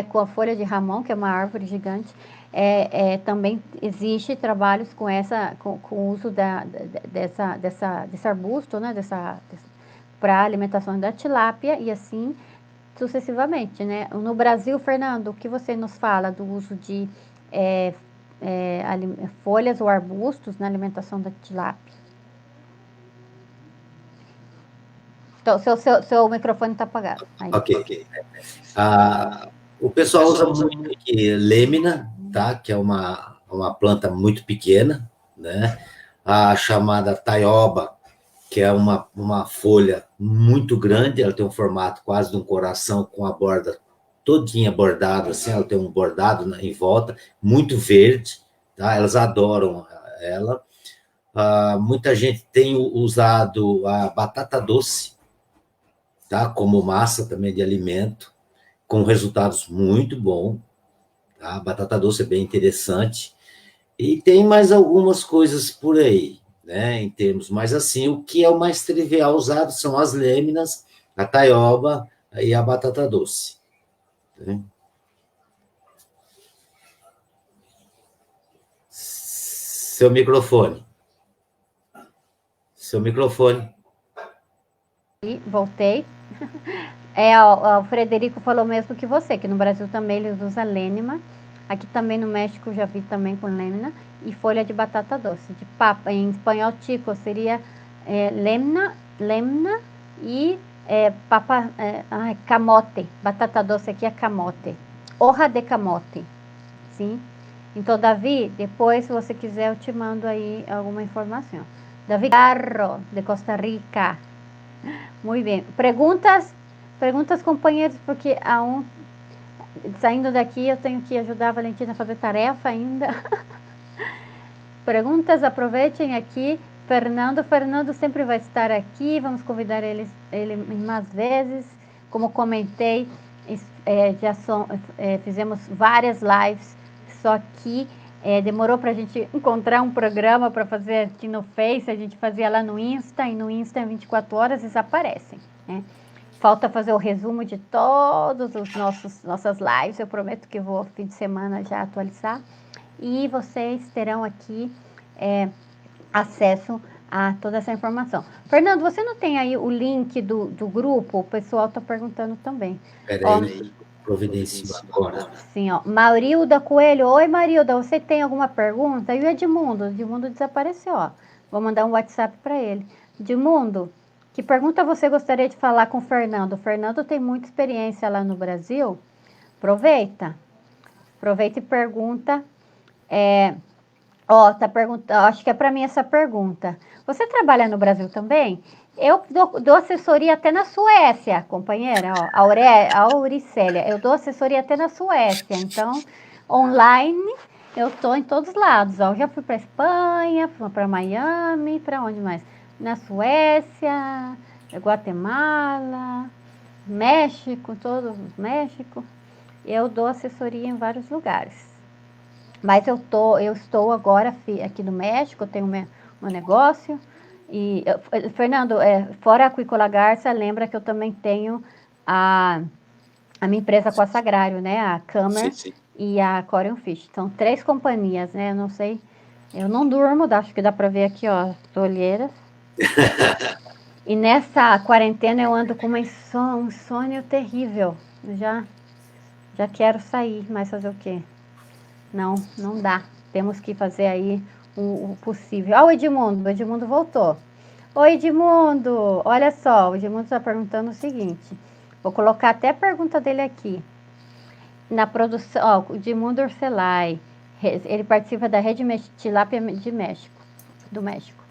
S1: com a folha de Ramon, que é uma árvore gigante, também existe trabalhos com o uso desse arbusto, né, para alimentação da tilápia e assim sucessivamente, né? No Brasil, Fernando, o que você nos fala do uso de folhas ou arbustos na alimentação da tilápia? Então, seu microfone está apagado. Aí.
S2: Ok. O pessoal usa muito aqui lêmina, tá? Que é uma planta muito pequena, né? A chamada taioba, que é uma folha muito grande, ela tem um formato quase de um coração com a borda todinha bordada, assim, ela tem um bordado em volta, muito verde, tá? Elas adoram ela. Muita gente tem usado a batata doce, tá? Como massa também de alimento, com resultados muito bons. Tá? A batata doce é bem interessante. E tem mais algumas coisas por aí, né? Em termos, mas assim, o que é o mais trivial usado são as lêminas, a taioba e a batata doce. Né? Seu microfone.
S1: Voltei. O Frederico falou mesmo que você, que no Brasil também eles usam lêmina. Aqui também no México já vi também com lêmina. E folha de batata doce, de papa. Em espanhol, chico, seria lemna e camote. Batata doce aqui é camote. Hoja de camote. Sim? Então, Davi, depois, se você quiser, eu te mando aí alguma informação. Davi Garro, de Costa Rica. Muito bem. Perguntas, companheiros, porque saindo daqui eu tenho que ajudar a Valentina a fazer tarefa ainda. Perguntas, aproveitem aqui. Fernando sempre vai estar aqui, vamos convidar ele mais vezes. Como comentei, fizemos várias lives, só que demorou para a gente encontrar um programa para fazer aqui no Face. A gente fazia lá no Insta, e no Insta em 24 horas eles aparecem, né? Falta fazer o resumo de todos os nossas lives. Eu prometo que vou fim de semana já atualizar. E vocês terão aqui acesso a toda essa informação. Fernando, você não tem aí o link do grupo? O pessoal está perguntando também.
S2: Peraí, providencio agora.
S1: Sim, ó. Marilda Coelho. Oi, Marilda, você tem alguma pergunta? E o Edmundo? Edmundo desapareceu, ó. Vou mandar um WhatsApp para ele. Edmundo, que pergunta você gostaria de falar com o Fernando? O Fernando tem muita experiência lá no Brasil. Aproveita e pergunta. Tá perguntando, acho que é para mim essa pergunta. Você trabalha no Brasil também? Eu dou assessoria até na Suécia, companheira. A Auricélia, eu dou assessoria até na Suécia. Então, online, eu estou em todos os lados. Eu já fui para Espanha, fui para Miami, para onde mais? Na Suécia, Guatemala, México, México. Eu dou assessoria em vários lugares. Mas eu estou agora aqui no México, eu tenho meu negócio, Fernando, fora a Aquicola Garça, lembra que eu também tenho a minha empresa com a Sagrário, né? A Câmara e a Corium Fish. São 3 companhias, né? Eu não sei, eu não durmo, acho que dá para ver aqui, ó, as olheiras. E nessa quarentena eu ando com um sonho terrível. Já quero sair, mas fazer o quê? Não dá. Temos que fazer aí o possível. O Edmundo voltou. Oi, Edmundo, olha só, o Edmundo está perguntando o seguinte, vou colocar até a pergunta dele aqui. Na produção, o Edmundo Urselay, ele participa da Rede Tilápia do México.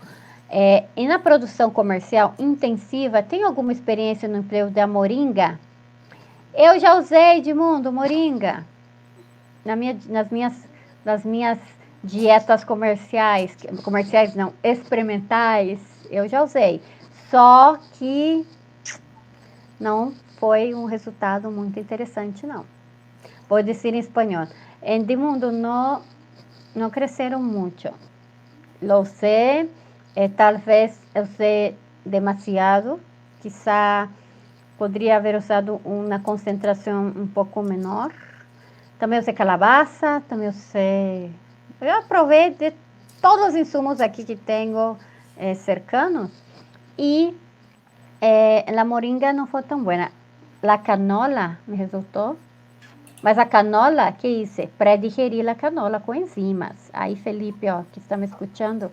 S1: E na produção comercial intensiva, tem alguma experiência no emprego da moringa? Eu já usei, Edmundo, moringa. Nas minhas dietas comerciais não, experimentais, eu já usei. Só que não foi um resultado muito interessante, não. Vou dizer em espanhol. Edmundo, não cresceram muito. Lo usé, talvez usé demasiado. Quizá poderia haver usado uma concentração um pouco menor. Também usei calabaça, também usei... Eu provei de todos os insumos aqui que tenho cercanos e a moringa não foi tão boa. A canola me resultou, mas a canola, que hice? Pré-digerir a canola com enzimas. Aí Felipe, ó, que está me escutando,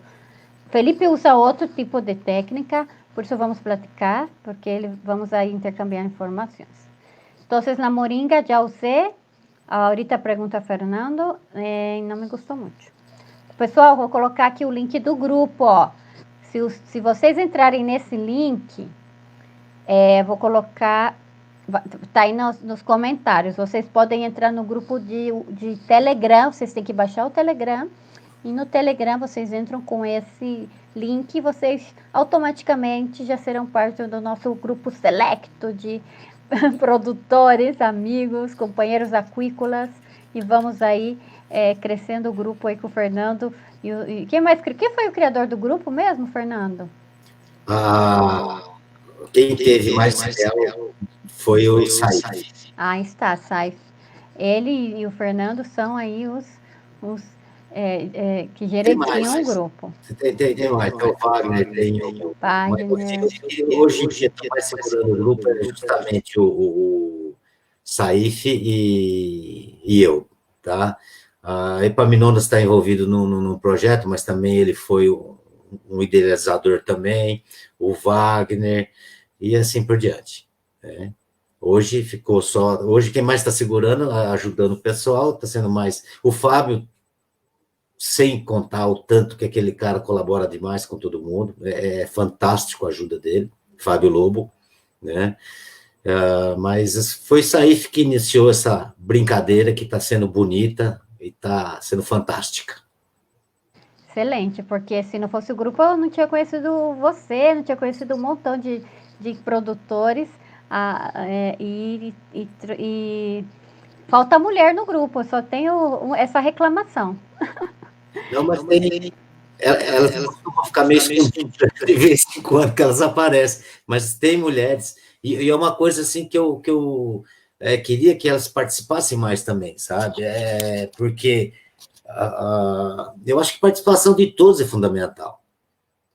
S1: Felipe usa outro tipo de técnica, por isso vamos platicar, porque vamos aí intercambiar informações. Então, na moringa já usei. Ahorita pergunta a Fernando, não me gostou muito. Pessoal, vou colocar aqui o link do grupo, ó. Se vocês entrarem nesse link, vou colocar, tá aí nos comentários. Vocês podem entrar no grupo de Telegram, vocês têm que baixar o Telegram. E no Telegram vocês entram com esse link e vocês automaticamente já serão parte do nosso grupo selecto de produtores, amigos, companheiros aquícolas, e vamos aí crescendo o grupo aí com o Fernando. E quem foi o criador do grupo mesmo, Fernando?
S2: Quem teve mais fiel foi o Saif.
S1: Está, Saif. Ele e o Fernando são aí os que gerenciam o grupo.
S2: Tem mais, tem o Wagner, tem o Wagner. Hoje em dia está mais segurando o grupo é justamente o Saif e eu, tá? A Epaminondas está envolvido num projeto, mas também ele foi um idealizador também, o Wagner, e assim por diante, né? Hoje ficou só... Hoje quem mais está segurando, ajudando o pessoal, está sendo mais... O Fábio, sem contar o tanto que aquele cara colabora demais com todo mundo, é fantástico a ajuda dele, Fábio Lobo, né? Mas foi Saif que iniciou essa brincadeira que está sendo bonita e está sendo fantástica.
S1: Excelente, porque se não fosse o grupo, eu não tinha conhecido você, não tinha conhecido um montão de produtores, e falta mulher no grupo, eu só tenho essa reclamação.
S2: Não, mas tem... Elas costumam ficar meio escondidas de vez em quando que elas aparecem, mas tem mulheres, e é uma coisa assim que eu queria que elas participassem mais também, sabe? Porque eu acho que a participação de todos é fundamental,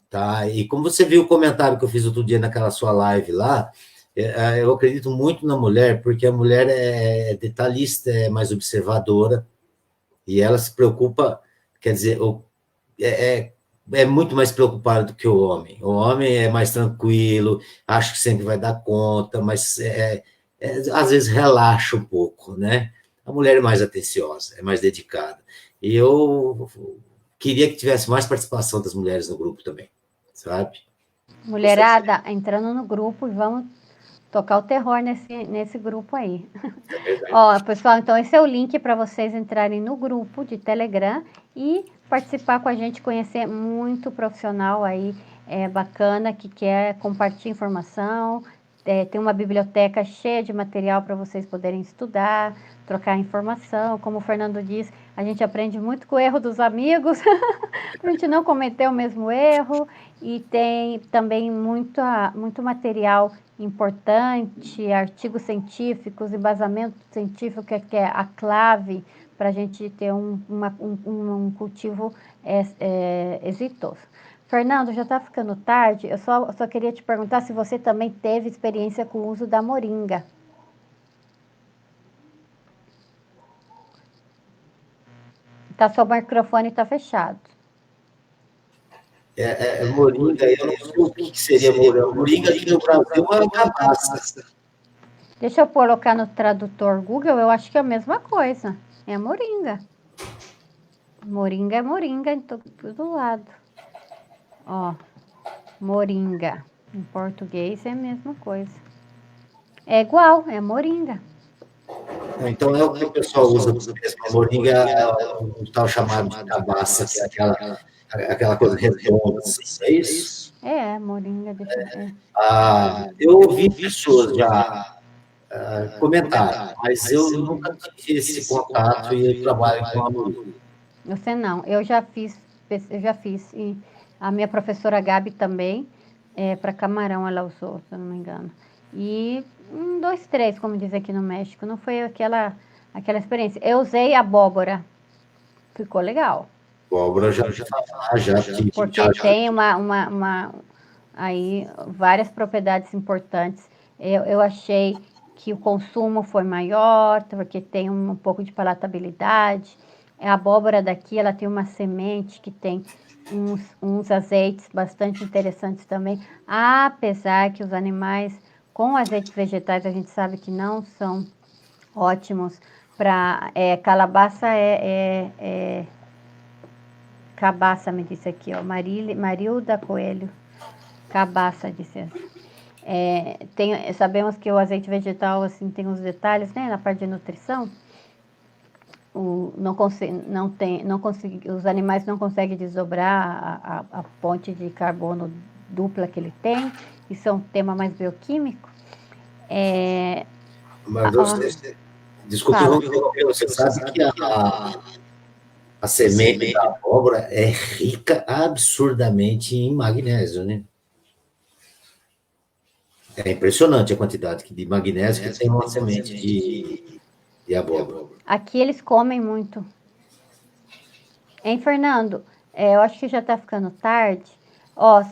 S2: tá? E como você viu o comentário que eu fiz outro dia naquela sua live lá, eu acredito muito na mulher, porque a mulher é detalhista, é mais observadora, e ela se preocupa, quer dizer, é muito mais preocupado do que o homem. O homem é mais tranquilo, acho que sempre vai dar conta, mas às vezes relaxa um pouco, né? A mulher é mais atenciosa, é mais dedicada. E eu queria que tivesse mais participação das mulheres no grupo também, sabe?
S1: Mulherada, entrando no grupo e vamos tocar o terror nesse grupo aí. Ó, pessoal, então esse é o link para vocês entrarem no grupo de Telegram e participar com a gente, conhecer muito profissional aí, bacana, que quer compartilhar informação, tem uma biblioteca cheia de material para vocês poderem estudar, trocar informação, como o Fernando diz, A gente aprende muito com o erro dos amigos, para a gente não cometer o mesmo erro. E tem também muito material importante, artigos científicos, embasamento científico, que é a clave para a gente ter um cultivo exitoso. Fernando, já está ficando tarde, eu só queria te perguntar se você também teve experiência com o uso da moringa. Seu microfone está fechado.
S2: Moringa, eu não sei o que seria moringa. Moringa aqui no Brasil é uma cabaça.
S1: Deixa eu colocar no tradutor Google, eu acho que é a mesma coisa. É moringa. Moringa é moringa em todo lado. Ó, moringa. Em português é a mesma coisa. É igual, é moringa.
S2: Então é o que o pessoal usa mesmo. A moringa é o tal chamado de cabaça, que é aquela coisa redonda, assim, é isso?
S1: Moringa.
S2: Eu ouvi pessoas já comentar, mas eu nunca tive esse contato e trabalho com a moringa.
S1: Você não, eu já fiz, e a minha professora Gabi também, para camarão ela usou, se eu não me engano. E 1, 2, 3, como diz aqui no México, não foi aquela experiência. Eu usei abóbora, ficou legal.
S2: Abóbora já
S1: porque tem aí várias propriedades importantes. Eu achei que o consumo foi maior, porque tem um pouco de palatabilidade. A abóbora daqui, ela tem uma semente que tem uns azeites bastante interessantes também, apesar que os animais com azeites vegetais a gente sabe que não são ótimos para... calabaça cabaça, me disse aqui, ó, Marilda Coelho, cabaça, disse sabemos que o azeite vegetal, assim, tem uns detalhes, né, na parte de nutrição. Os animais não conseguem desdobrar a ponte de carbono dupla que ele tem. Isso é um tema mais bioquímico.
S2: Mas desculpe, você sabe que a semente da abóbora é rica absurdamente em magnésio, né? É impressionante a quantidade de magnésio que tem uma semente de abóbora.
S1: Aqui eles comem muito. Hein, Fernando? Eu acho que já está ficando tarde.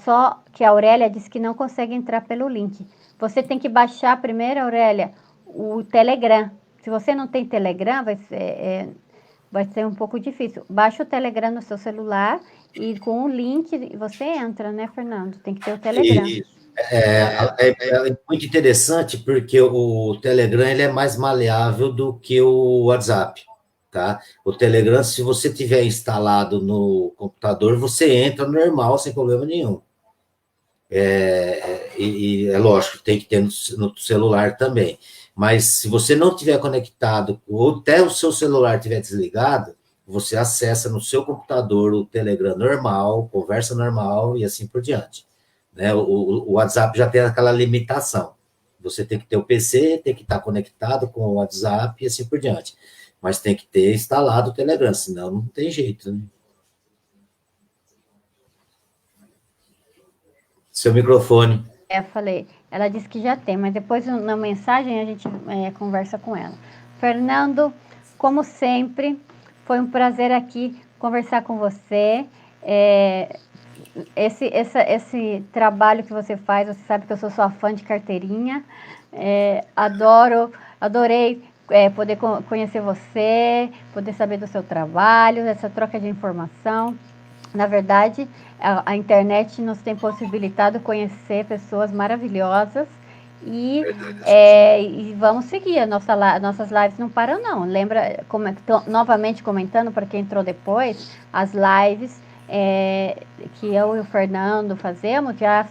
S1: Só que a Aurélia disse que não consegue entrar pelo link. Você tem que baixar primeiro, Aurélia, o Telegram. Se você não tem Telegram, vai ser um pouco difícil. Baixa o Telegram no seu celular e com o link você entra, né, Fernando? Tem que ter o Telegram.
S2: É muito interessante porque o Telegram ele é mais maleável do que o WhatsApp, tá? O Telegram, se você tiver instalado no computador, você entra normal, sem problema nenhum. E é lógico, tem que ter no celular também. Mas se você não tiver conectado, ou até o seu celular estiver desligado, você acessa no seu computador o Telegram normal, conversa normal e assim por diante. Né? O WhatsApp já tem aquela limitação. Você tem que ter o PC, tem que estar conectado com o WhatsApp e assim por diante. Mas tem que ter instalado o Telegram, senão não tem jeito, né? Seu microfone.
S1: Falei. Ela disse que já tem, mas depois na mensagem a gente conversa com ela. Fernando, como sempre, foi um prazer aqui conversar com você. Esse trabalho que você faz, você sabe que eu sou sua fã de carteirinha. Adorei poder conhecer você, poder saber do seu trabalho, essa troca de informação. Na verdade, a internet nos tem possibilitado conhecer pessoas maravilhosas e vamos seguir. Nossas lives não param, não. Lembra, novamente comentando para quem entrou depois, as lives que eu e o Fernando fazemos já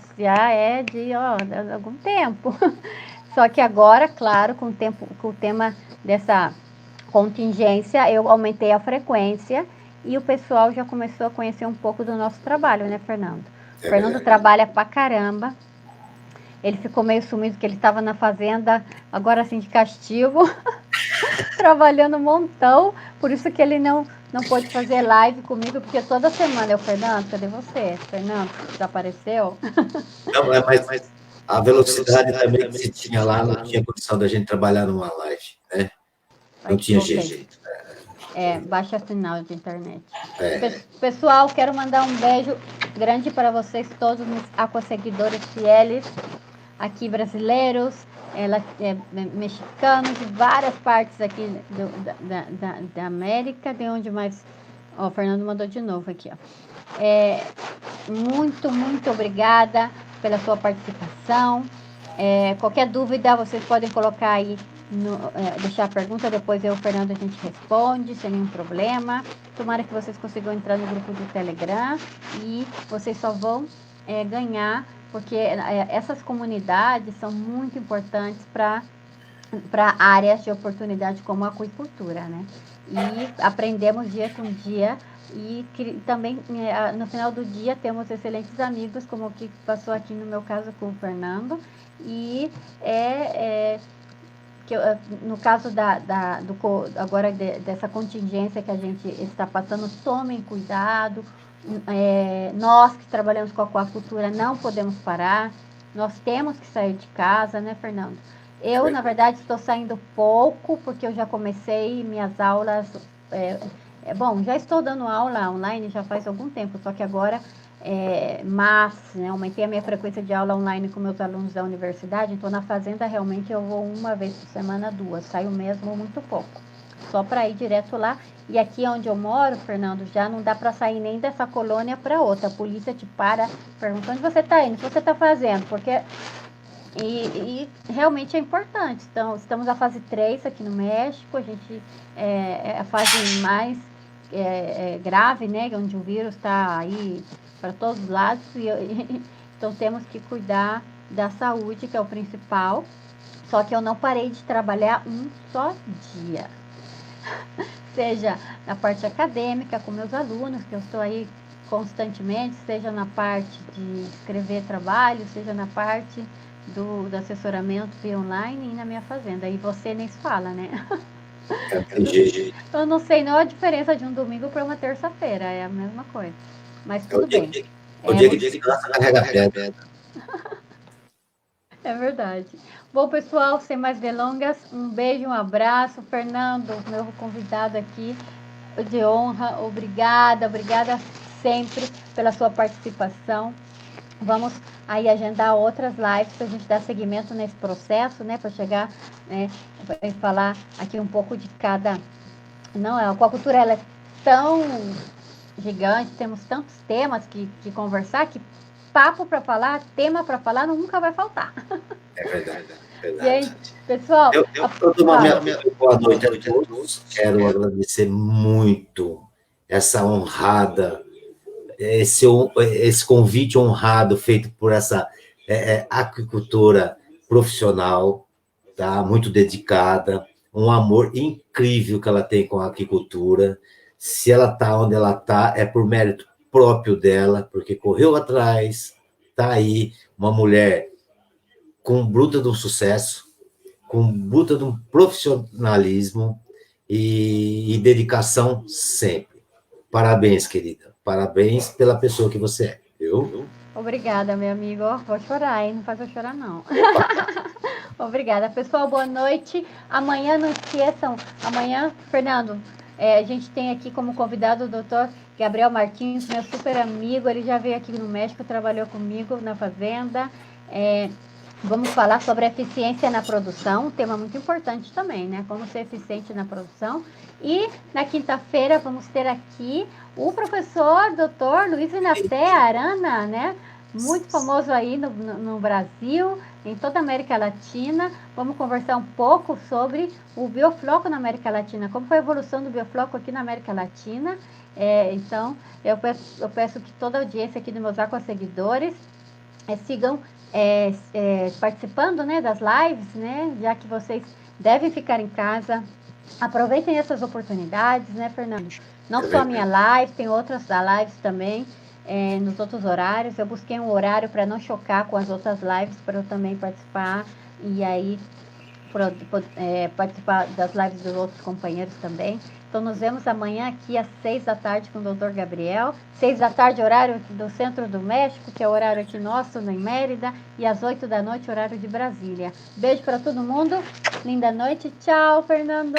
S1: é de algum tempo. Só que agora, claro, com o tema dessa contingência, eu aumentei a frequência e o pessoal já começou a conhecer um pouco do nosso trabalho, né, Fernando? O Fernando trabalha pra caramba. Ele ficou meio sumido, porque ele estava na fazenda, agora assim, de castigo, trabalhando um montão. Por isso que ele não não pôde fazer live comigo, porque toda semana eu, Fernando, cadê você? Fernando, desapareceu?
S2: Não, mas a velocidade também que se tinha lá não tinha condição da gente trabalhar numa live, né? Não tinha jeito.
S1: Baixa sinal de internet.
S2: É.
S1: Pessoal, quero mandar um beijo grande para vocês todos, meus aquaseguidores fieles, aqui brasileiros, mexicanos, de várias partes aqui da América, de onde mais... Ó, o Fernando mandou de novo aqui, ó. Muito, muito obrigada pela sua participação. Qualquer dúvida, vocês podem colocar aí, deixar a pergunta, depois eu e o Fernando a gente responde, sem nenhum problema. Tomara que vocês consigam entrar no grupo do Telegram e vocês só vão ganhar, porque essas comunidades são muito importantes para áreas de oportunidade como a aquicultura, né? E aprendemos dia com dia e também no final do dia temos excelentes amigos, como o que passou aqui no meu caso com o Fernando, e no caso agora dessa contingência que a gente está passando, tomem cuidado. Nós que trabalhamos com a aquacultura não podemos parar, nós temos que sair de casa, né, Fernando? Eu, na verdade, estou saindo pouco, porque eu já comecei minhas aulas. Já estou dando aula online já faz algum tempo, só que agora, né, aumentei a minha frequência de aula online com meus alunos da universidade, então na fazenda realmente eu vou uma vez por semana, 2, saio mesmo muito pouco, só para ir direto lá. E aqui onde eu moro, Fernando, já não dá para sair nem dessa colônia para outra, a polícia te para, pergunta onde você está indo, o que você está fazendo, porque... E realmente é importante. Então, estamos na fase 3 aqui no México, a gente é a fase mais grave, né? Onde o vírus está aí para todos os lados. Então, temos que cuidar da saúde, que é o principal. Só que eu não parei de trabalhar um só dia. Seja na parte acadêmica, com meus alunos, que eu estou aí constantemente, seja na parte de escrever trabalho, seja na parte do assessoramento via online e na minha fazenda. E você nem se fala, né? Eu não sei não a diferença de um domingo para uma terça-feira, é a mesma coisa. Mas tudo bem.
S2: O dia que descansa, carrega pedra.
S1: É verdade. Bom, pessoal, sem mais delongas, um beijo, um abraço. Fernando, meu convidado aqui de honra, obrigada sempre pela sua participação. Vamos aí agendar outras lives para a gente dar seguimento nesse processo, né? Para chegar, né? E falar aqui um pouco de cada... Não, a aquacultura ela é tão gigante, temos tantos temas que conversar, que papo para falar, tema para falar, nunca vai faltar.
S2: É verdade.
S1: Gente, pessoal...
S2: Eu dou uma boa noite a todos. Quero agradecer muito essa honrada... Esse convite honrado feito por essa aquicultora profissional, tá? Muito dedicada, um amor incrível que ela tem com a aquicultura. Se ela está onde ela está, é por mérito próprio dela, porque correu atrás, está aí, uma mulher com bruta de um sucesso, com bruta de um profissionalismo e dedicação sempre. Parabéns, querida. Parabéns pela pessoa que você é, viu?
S1: Obrigada, meu amigo. Vou chorar, hein? Não faz eu chorar, não. Obrigada. Pessoal, boa noite. Amanhã, não esqueçam, amanhã, Fernando, a gente tem aqui como convidado o doutor Gabriel Martins, meu super amigo. Ele já veio aqui no México, trabalhou comigo na fazenda. Vamos falar sobre eficiência na produção, um tema muito importante também, né? Como ser eficiente na produção. E na quinta-feira vamos ter aqui o professor Dr. Luiz Inaté Arana, né? Muito famoso aí no Brasil, em toda a América Latina. Vamos conversar um pouco sobre o biofloco na América Latina, como foi a evolução do biofloco aqui na América Latina. Então, eu peço que toda a audiência aqui dos meus aquaseguidores sigam participando, né, das lives, né, já que vocês devem ficar em casa. Aproveitem essas oportunidades, né, Fernando? Não só a minha live, tem outras lives também, nos outros horários. Eu busquei um horário para não chocar com as outras lives, para eu também participar e aí participar das lives dos outros companheiros também. Então, nos vemos amanhã aqui às 6 da tarde com o Dr. Gabriel. 6 da tarde, horário do Centro do México, que é o horário aqui nosso, em Mérida. E às 8 da noite, horário de Brasília. Beijo para todo mundo. Linda noite. Tchau, Fernando.